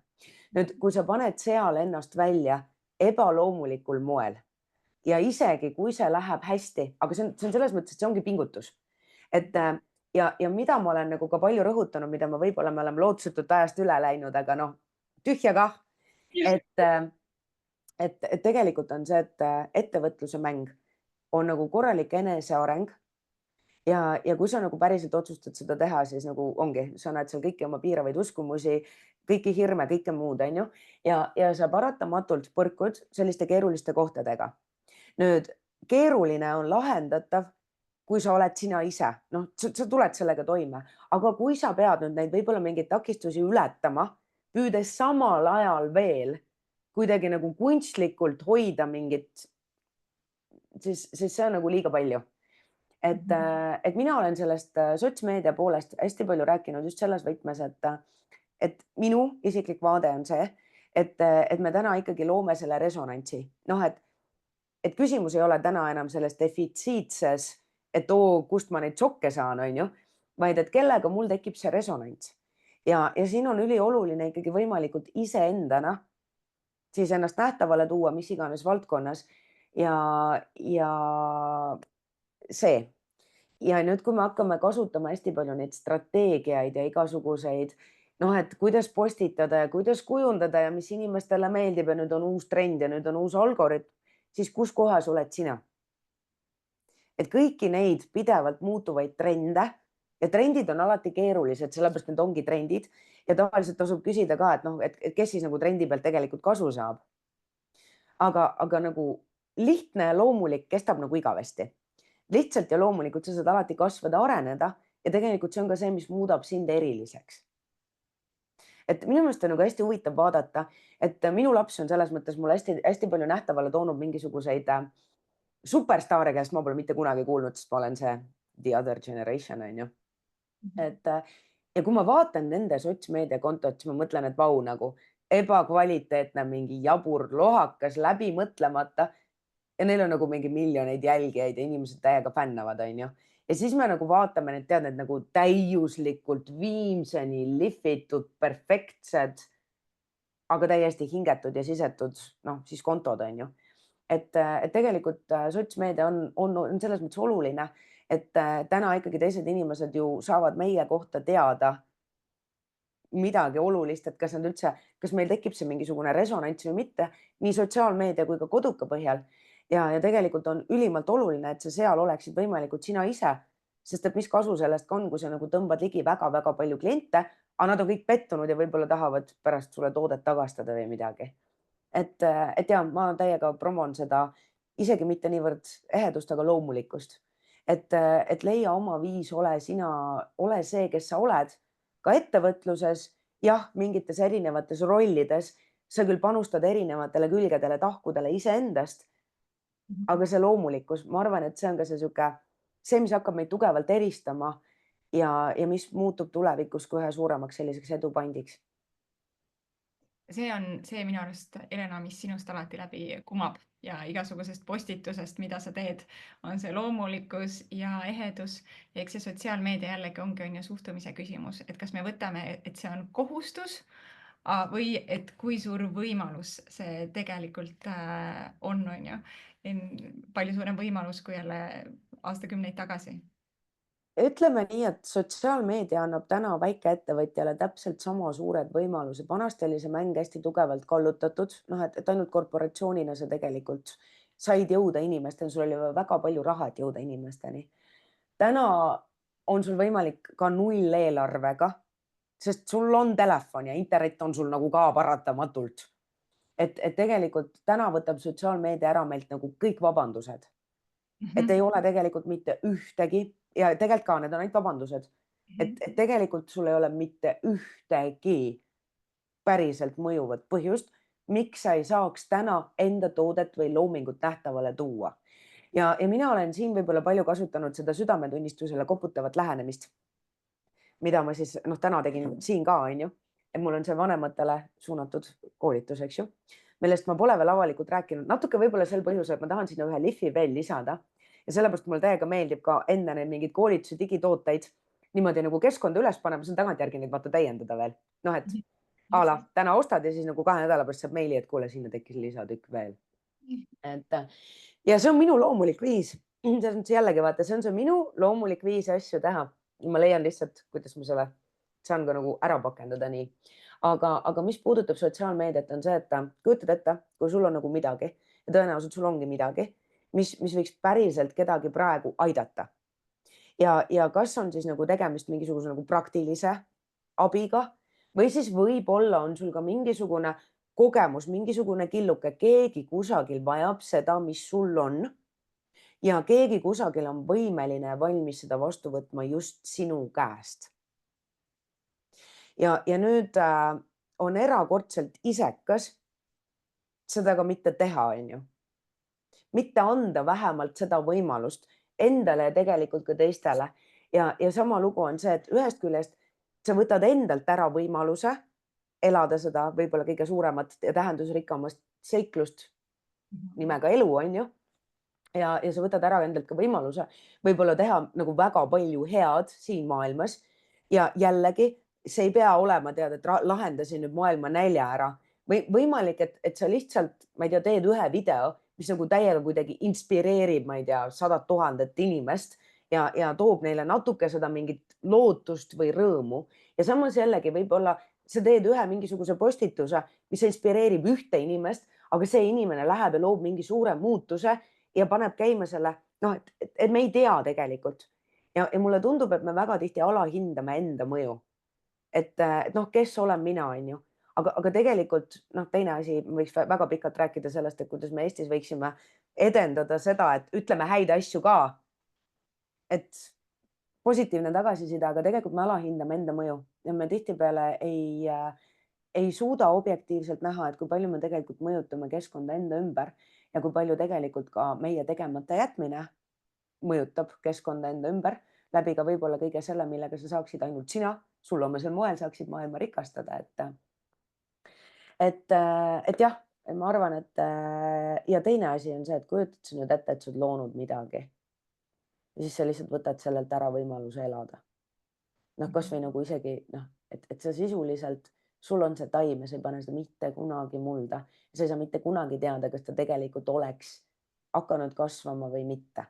Nüüd, kui sa paned seal ennast välja ebaloomulikul moel ja isegi kui see läheb hästi, aga see on selles mõttes, et see ongi pingutus, et ja mida ma olen nagu ka palju rõhutanud, mida võib-olla me oleme lootusetult ajast üle läinud, aga noh, tühja kah, et, et tegelikult on see, et ettevõtluse mäng on nagu korralik eneseareng ja kui sa nagu päriselt otsustad seda teha, siis nagu ongi, sa näed seal kõiki oma piiravaid uskumusi, kõiki hirme, kõike muud, on ju, ja sa paratamatult põrkud selliste keeruliste kohtadega. Nüüd keeruline on lahendatav, kui sa oled sina ise, noh, sa tuled sellega toime, aga kui sa pead nüüd neid võib-olla mingeid takistusi ületama, püüdes samal ajal veel kuidagi nagu kunstlikult hoida mingit, siis see on nagu liiga palju. Et mina olen sellest sotsmeedia poolest hästi palju rääkinud just selles võtmes, et minu isiklik vaade on see, et me täna ikkagi loome selle resonantsi. Noh, et küsimus ei ole täna enam selles defitsiitses, et oo, kust ma neid sokke saan, on ju, vaid et kellega mul tekib see resonants. Ja siin on ülioluline ikkagi võimalikult iseendana siis ennast nähtavale tuua mis iganes valdkonnas ja see. Ja nüüd, kui me hakkame kasutama hästi palju neid strateegiaid ja igasuguseid, noh, et kuidas postitada ja kuidas kujundada ja mis inimestele meeldib ja nüüd on uus trend ja nüüd on uus algoritm, siis kus kohas oled sina? Et kõiki neid pidevalt muutuvaid trende ja trendid on alati keerulised, sellepärast need ongi trendid ja tavaliselt tasub küsida ka, et noh, et kes siis nagu trendi pealt tegelikult kasu saab. Aga nagu lihtne ja loomulik kestab nagu igavesti. Lihtsalt ja loomulikult sa saad alati kasvada, areneda ja tegelikult see on ka see, mis muudab sind eriliseks. Et minu meelest on nagu hästi huvitav vaadata, et minu laps on selles mõttes mulle hästi palju nähtavale toonud mingisuguseid superstaare, kellest ma pole mitte kunagi kuulnud, sest ma olen see the other generation on ju. Et ja kui ma vaatan nende sotsmeediakontot, siis ma mõtlen, et vau, nagu ebakvaliteetne, mingi jabur lohakas, läbi mõtlemata ja neil on nagu mingi miljoneid jälgijaid ja inimesed täiega fännavad, on ju. Ja siis me nagu vaatame need, tead, need nagu täiuslikult viimseni lihvitud, perfektsed, aga täiesti hingetud ja sisetud, noh, siis kontod, on ju. Et tegelikult sotsmeedia on selles mõttes oluline, et täna ikkagi teised inimesed ju saavad meie kohta teada midagi olulist, et kas nad üldse, kas meil tekib see mingisugune resonants või mitte, nii sotsiaalmeedia kui ka koduka põhjal. Ja tegelikult on ülimalt oluline, et sa seal oleksid võimalikult sina ise, sest et mis kasu sellest ka on, kui sa nagu tõmbad ligi väga-väga palju kliente, aga nad on kõik pettunud ja võib-olla tahavad pärast sulle toodet tagastada või midagi. Et ja ma täiega promon seda isegi mitte niivõrd ehedust, aga loomulikkust. Et leia oma viis, ole sina, ole see, kes sa oled ka ettevõtluses, jah, mingites erinevates rollides, sa küll panustad erinevatele külgedele, tahkudele iseendast, aga see loomulikkus, ma arvan, et see on ka see sihuke, see, mis hakkab meid tugevalt eristama ja mis muutub tulevikus ka ühe suuremaks selliseks edupandiks. see on see minu arust, Helena, mis sinust alati läbi kumab ja igasugusest postitusest, mida sa teed, on see loomulikkus ja ehedus. Eks see sotsiaalmeedia jällegi ongi, on ju, suhtumise küsimus, et kas me võtame, et see on kohustus või et kui suur võimalus see tegelikult on ju. Palju suurem võimalus kui jälle aastakümneid tagasi. Ütleme nii, et sotsiaalmeedia annab täna väikeettevõtjale täpselt sama suured võimalused. Vanasti oli see mäng hästi tugevalt kallutatud, noh, et ainult korporatsioonina sa tegelikult said jõuda inimesteni, sul oli väga palju raha, et jõuda inimesteni. Täna on sul võimalik ka nulleelarvega, sest sul on telefon ja internet on sul nagu ka paratamatult. Et tegelikult täna võtab sotsiaalmeedia ära meilt nagu kõik vabandused. Et ei ole tegelikult mitte ühtegi ja tegelikult ka need on ainult vabandused, et tegelikult sul ei ole mitte ühtegi päriselt mõjuvat põhjust, miks sa ei saaks täna enda toodet või loomingut nähtavale tuua. Ja mina olen siin võib-olla palju kasutanud seda südametunnistusele koputavat lähenemist, mida ma siis täna tegin siin ka, on ju, et mul on see vanematele suunatud koolitus, eks ju, millest ma pole veel avalikult rääkinud, natuke võib-olla sel põhjusel, et ma tahan sinna ühe lihvi veel lisada ja sellepärast mulle täiega meeldib ka enne neid mingeid koolitusi, digitooteid niimoodi nagu keskkonda üles panema, saan tagantjärgi neid vaata täiendada veel. Noh, et a la täna ostad ja siis nagu 2 nädala pärast saab meili, et kuule, sinna tekkis lisatükk veel. Et ja see on minu loomulik viis. Selles mõttes jällegi vaata, see on see minu loomulik viis asju teha. Ma leian lihtsalt, kuidas ma selle saan ka nagu ära pakendada nii. Aga mis puudutab sotsiaalmeediat, on see, et kujutad ette, kui sul on nagu midagi ja tõenäoliselt sul ongi midagi, mis võiks päriselt kedagi praegu aidata. Ja kas on siis nagu tegemist mingisuguse nagu praktilise abiga või siis võib-olla on sul ka mingisugune kogemus, mingisugune killuke, keegi kusagil vajab seda, mis sul on. Ja keegi kusagil on võimeline ja valmis seda vastu võtma just sinu käest. Ja nüüd on erakordselt isekas seda ka mitte teha, on ju. Mitte anda vähemalt seda võimalust endale ja tegelikult ka teistele. Ja sama lugu on see, et ühest küljest sa võtad endalt ära võimaluse elada seda võib-olla kõige suuremat ja tähendusrikkamast seiklust nimega elu, on ju. Ja sa võtad ära endalt ka võimaluse võib-olla teha nagu väga palju head siin maailmas. Ja jällegi, see ei pea olema, tead, et lahendasin nüüd maailma nälja ära. Võimalik, et sa lihtsalt, ma ei tea, teed ühe video, mis nagu täiega kuidagi inspireerib, ma ei tea, 100 000 inimest ja toob neile natuke seda mingit lootust või rõõmu. Ja samas jällegi võib-olla sa teed ühe mingisuguse postituse, mis inspireerib ühte inimest, aga see inimene läheb ja loob mingi suure muutuse ja paneb käima selle, noh, et me ei tea tegelikult. Ja mulle tundub, et me väga tihti alahindame enda mõju. Et noh, kes olen mina, on ju. Aga tegelikult teine asi, võiks väga pikalt rääkida sellest, et kuidas me Eestis võiksime edendada seda, et ütleme häid asju ka. Et positiivne tagasiside, aga tegelikult me alahindame enda mõju ja me tihtipeale ei suuda objektiivselt näha, et kui palju me tegelikult mõjutame keskkonda enda ümber ja kui palju tegelikult ka meie tegemata jätmine mõjutab keskkonda enda ümber läbi ka võib-olla kõige selle, millega sa saaksid ainult sina sul omasel moel saaksid maailma rikastada. Et jah, ma arvan, et ja teine asi on see, et kujutad sa nüüd ette, et sa oled loonud midagi ja siis sa lihtsalt võtad sellelt ära võimaluse elada. Noh, kasvõi nagu isegi et sa sisuliselt, sul on see taim ja sa ei pane seda mitte kunagi mulda. Sa ei saa mitte kunagi teada, kas ta tegelikult oleks hakanud kasvama või mitte.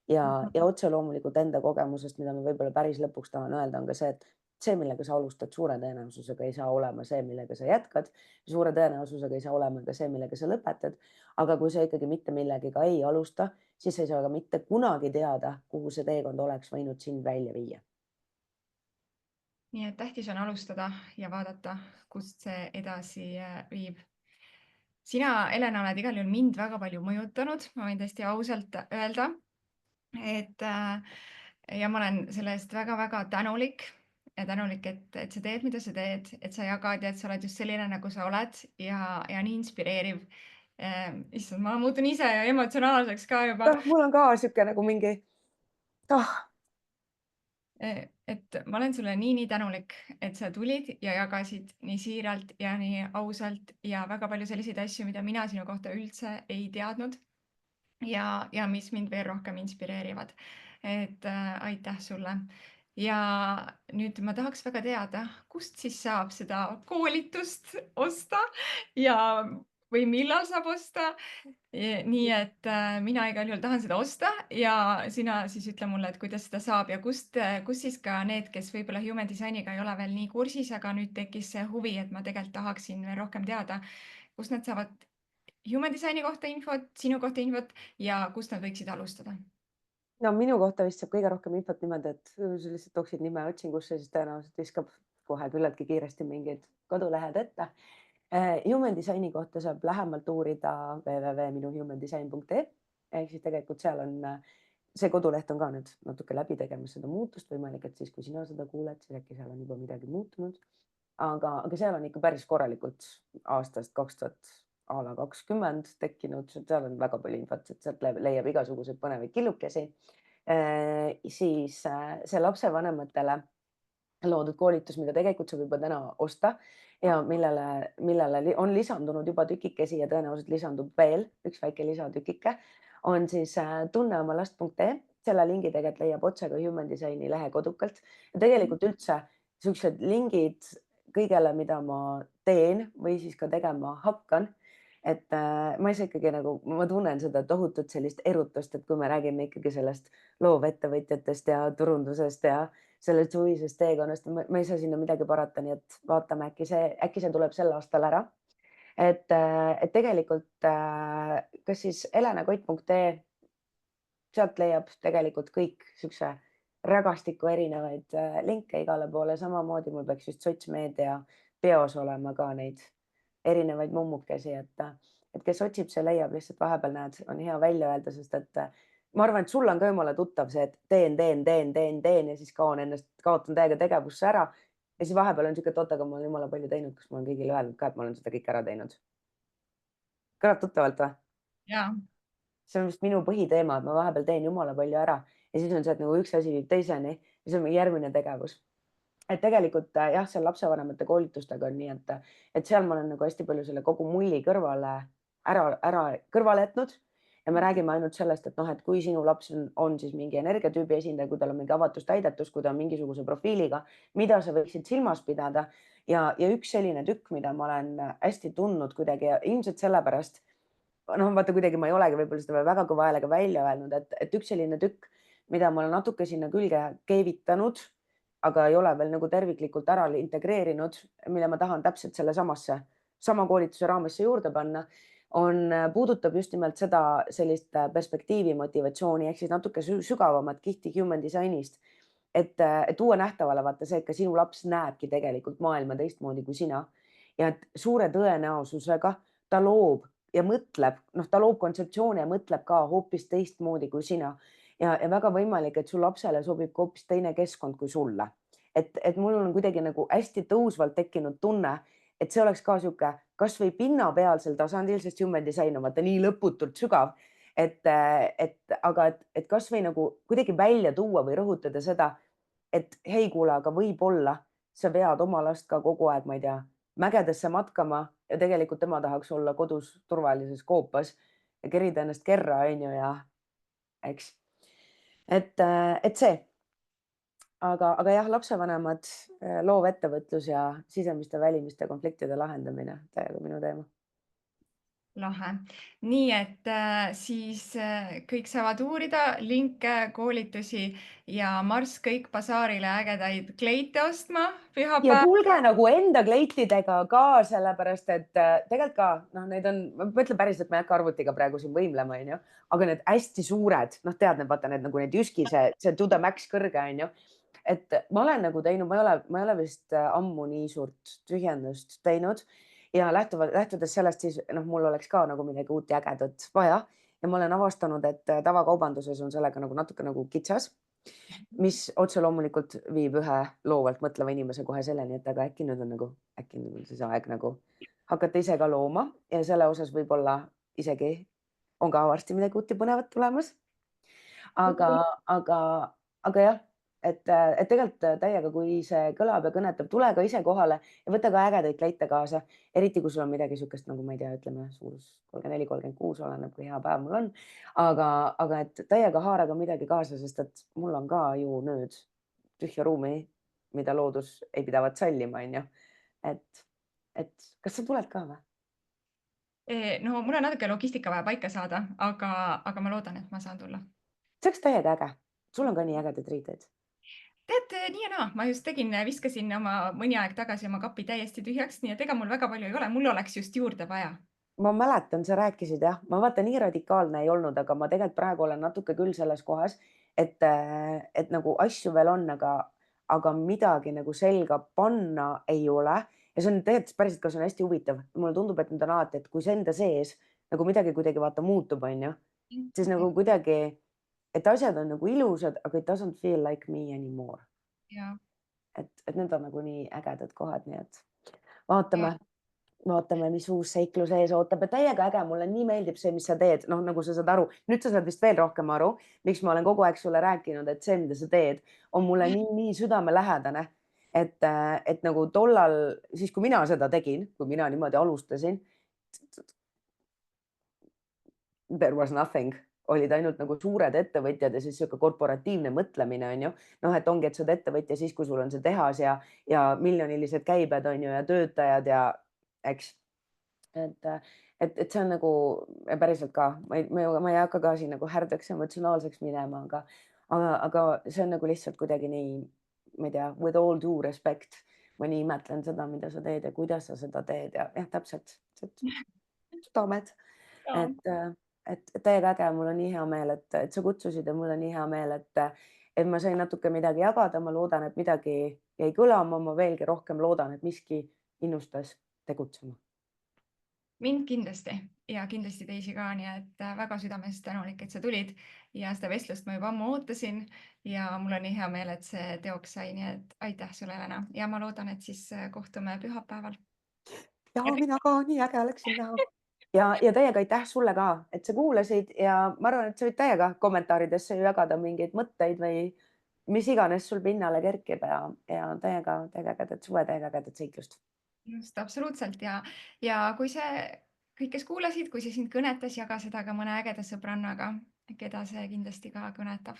Ja otse loomulikult enda kogemusest, mida ma võib-olla päris lõpuks tahan öelda, on ka see, et see, millega sa alustad, suure tõenäosusega ei saa olema see, millega sa jätkad. Suure tõenäosusega ei saa olema ka see, millega sa lõpetad. Aga kui sa ikkagi mitte millegiga ei alusta, siis sa ei saa ka mitte kunagi teada, kuhu see teekond oleks võinud sind välja viia. Nii et tähtis on alustada ja vaadata, kust see edasi viib. Sina, Helena, oled igal juhul mind väga palju mõjutanud, ma võin tõesti ausalt öelda. Ja ma olen selle eest väga-väga tänulik. tänulik, et sa teed, mida sa teed, et sa jagad ja et sa oled just selline, nagu sa oled ja nii inspireeriv. Issand, ma muutun ise emotsionaalseks ka juba. Mul on ka sihuke nagu mingi, Et ma olen sulle nii tänulik, et sa tulid ja jagasid nii siiralt ja nii ausalt ja väga palju selliseid asju, mida mina sinu kohta üldse ei teadnud ja mis mind veel rohkem inspireerivad. Aitäh sulle. Ja nüüd ma tahaks väga teada, kust siis saab seda koolitust osta ja või millal saab osta. Nii et mina igal juhul tahan seda osta ja sina siis ütle mulle, et kuidas seda saab ja kust siis ka need, kes võib-olla human disainiga ei ole veel nii kursis, aga nüüd tekkis see huvi, et ma tegelikult tahaksin veel rohkem teada, kust nad saavad human disaini kohta infot, sinu kohta infot ja kust nad võiksid alustada. no minu kohta vist saab kõige rohkem infot niimoodi, et sa lihtsalt toksid nime otsingusse, siis tõenäoliselt viskab kohe küllaltki kiiresti mingid kodulehed ette. Human disaini kohta saab lähemalt uurida www.minuhumandesign.ee ehk siis tegelikult seal on, see koduleht on ka nüüd natuke läbi tegemas seda muutust, võimalik, et siis, kui sina seda kuuled, siis äkki seal on juba midagi muutunud. Aga seal on ikka päris korralikult aastast 2020 tekkinud, seal on väga palju infot, et sealt leiab igasuguseid põnevaid killukesi. Siis see lapsevanematele loodud koolitus, mida tegelikult saab juba täna osta ja millele on lisandunud juba tükikesi ja tõenäoliselt lisandub veel üks väike lisatükike, on siis tunneomalast.ee. Selle lingi tegelikult leiab otse ka Human Designi lehe kodukalt ja tegelikult üldse siuksed lingid kõigele, mida ma teen või siis ka tegema hakkan. Et ma ise ikkagi nagu, ma tunnen seda tohutut sellist erutust, et kui me räägime ikkagi sellest loovettevõtjatest ja turundusest ja sellest suvisest teekonnast, ma ei saa sinna midagi parata, nii et vaatame, äkki see tuleb sel aastal ära. Et tegelikult kas siis helenakott.ee, sealt leiab tegelikult kõik siukse rägastiku erinevaid linke igale poole, samamoodi mul peaks just sotsmeedia peos olema ka neid erinevaid mummukesi, et kes otsib, see leiab, lihtsalt vahepeal näed, on hea välja öelda, sest et ma arvan, et sul on ka jumala tuttav see, et teen ja siis kaotan täiega tegevusse ära. Ja siis vahepeal on siuke, et oota, aga ma olen jumala palju teinud, kas ma olen kõigile öelnud ka, et ma olen seda kõik ära teinud. Kõlab tuttavalt või? Ja, See on vist minu põhiteema, et ma vahepeal teen jumala palju ära ja siis on see, et nagu üks asi viib teiseni ja siis on mingi järgmine tegevus. Et tegelikult jah, seal lapsevanemate koolitustega on nii, et seal ma olen nagu hästi palju selle kogu mulli kõrvale kõrvale jätnud ja me räägime ainult sellest, et noh, et kui sinu laps on siis mingi energiatüübi esindaja, kui tal on mingi avatus-täidetus, kui ta on mingisuguse profiiliga, mida sa võiksid silmas pidada ja üks selline tükk, mida ma olen hästi tundnud kuidagi ja ilmselt sellepärast, noh, vaata kuidagi ma ei olegi võib-olla seda väga kõva häälega välja öelnud, et üks selline tükk, mida ma olen natuke sinna külge keevitanud, aga ei ole veel nagu terviklikult ära integreerinud, mille ma tahan täpselt sama koolituse raamesse juurde panna, puudutab just nimelt seda sellist perspektiivi motivatsiooni ehk siis natuke sügavamat kihti human disainist, et tuua nähtavale vaata see, et ka sinu laps näebki tegelikult maailma teistmoodi kui sina ja et suure tõenäosusega ta loob ja mõtleb, noh, ta loob kontseptsioone ja mõtleb ka hoopis teistmoodi kui sina ja väga võimalik, et su lapsele sobib ka hoopis teine keskkond kui sulle. Et mul on kuidagi nagu hästi tõusvalt tekkinud tunne, et see oleks ka sihuke kasvõi pinnapealsel tasandil, sest human design on vaata nii lõputult sügav, aga kasvõi nagu kuidagi välja tuua või rõhutada seda, et hei, kuule, aga võib-olla sa vead oma last ka kogu aeg, ma ei tea, mägedesse matkama ja tegelikult tema tahaks olla kodus turvalises koopas ja kerida ennast kerra, on ju, ja eks. Et see, aga jah, lapsevanemad, loovettevõtlus ja sisemiste välimiste konfliktide lahendamine, täiega minu teema. lahe. Nii et siis kõik saavad uurida linke, koolitusi ja marss kõik basaarile ägedaid kleite ostma Ja pühapäeval. tulge nagu enda kleitidega ka, sellepärast et tegelikult ka, noh, neid on, ma mõtlen päriselt, ma ei hakka arvutiga praegu siin võimlema, on ju, aga need hästi suured, noh, tead, need vaata need nagu need Jyski, see to the max kõrge, on ju. Et ma olen nagu teinud, ma ei ole vist ammu nii suurt tühjendust teinud ja lähtudes sellest siis, noh, mul oleks ka nagu midagi uut ja ägedat vaja ja ma olen avastanud, et tavakaubanduses on sellega nagu natuke nagu kitsas, mis otse loomulikult viib ühe loovalt mõtleva inimese kohe selleni, et aga äkki nüüd on siis aeg nagu hakata ise ka looma ja selle osas võib-olla isegi on ka varsti midagi uut ja põnevat tulemas. Aga, aga, aga jah, et tegelikult täiega, kui see kõlab ja kõnetab, tule ka ise kohale ja võta ka ägedaid kleite kaasa, eriti kui sul on midagi niisugust nagu ma ei tea, ütleme suurus 34, 36, oleneb, kui hea päev mul on. aga et täiega haara ka midagi kaasa, sest et mul on ka ju nüüd tühja ruumi, mida loodus ei pidavat sallima, onju. et kas sa tuled ka või? No mul on natuke logistika vaja paika saada, aga ma loodan, et ma saan tulla. see oleks täiega äge. sul on ka nii ägedaid riideid. Tead, nii ja naa, ma just viskasin oma mõni aeg tagasi oma kapi täiesti tühjaks, nii et ega mul väga palju ei ole, mul oleks just juurde vaja. Ma mäletan, sa rääkisid jah, ma vaata nii radikaalne ei olnud, aga ma tegelikult praegu olen natuke küll selles kohas, et nagu asju veel on, aga midagi nagu selga panna ei ole. Ja see on tegelikult päriselt ka, see on hästi huvitav. Mulle tundub, et nüüd on alati, et kui see enda sees nagu midagi kuidagi vaata muutub, onju, siis nagu kuidagi, et asjad on nagu ilusad, aga it doesn't feel like me anymore. Ja, Et need on nagu nii ägedad kohad, nii et ja. vaatame, mis uus seiklus ees ootab ja täiega äge, mulle nii meeldib see, mis sa teed, noh, nagu sa saad aru, nüüd sa saad vist veel rohkem aru, miks ma olen kogu aeg sulle rääkinud, et see, mida sa teed, on mulle nii südamelähedane, et nagu tollal, siis kui mina seda tegin, kui mina niimoodi alustasin, there was nothing, olid ainult nagu suured ettevõtjad ja siis sihuke korporatiivne mõtlemine on ju. noh, et ongi, et sa oled ettevõtja siis, kui sul on see tehas ja miljonilised käibed on ju ja töötajad ja eks. et see on nagu päriselt ka, ma ei hakka ka siin nagu härdaks emotsionaalseks minema, aga see on nagu lihtsalt kuidagi nii, ma ei tea, with all due respect, ma nii imetlen seda, mida sa teed ja kuidas sa seda teed ja jah, täpselt, südamed, Ja. et, et täiega äge, mul on nii hea meel, et sa kutsusid ja mul on nii hea meel, et ma sain natuke midagi jagada, ma loodan, et midagi jäi kõlama, ma veelgi rohkem loodan, et miski innustas tegutsema. Mind kindlasti ja kindlasti teisi ka, nii et väga südamest tänulik, et sa tulid ja seda vestlust ma juba ammu ootasin ja mul on nii hea meel, et see teoks sai, nii et aitäh sulle, Helena, ja ma loodan, et siis kohtume pühapäeval. ja mina ka, nii äge oleks sind näha. ja täiega aitäh sulle ka, et sa kuulasid ja ma arvan, et sa võid täiega kommentaaridesse jagada mingeid mõtteid või mis iganes sul pinnale kerkib ja täiega ägedat suve, täiega ägedat seiklust. Just, absoluutselt ja kui see kõik, kes kuulasid, kui see sind kõnetas, jaga seda ka mõne ägeda sõbrannaga, keda see kindlasti ka kõnetab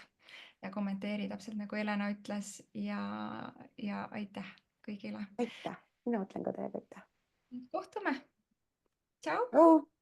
ja kommenteeri täpselt nagu Helena ütles ja aitäh kõigile. aitäh, mina mõtlen ka täiega aitäh. Kohtume. Tšau. tšau.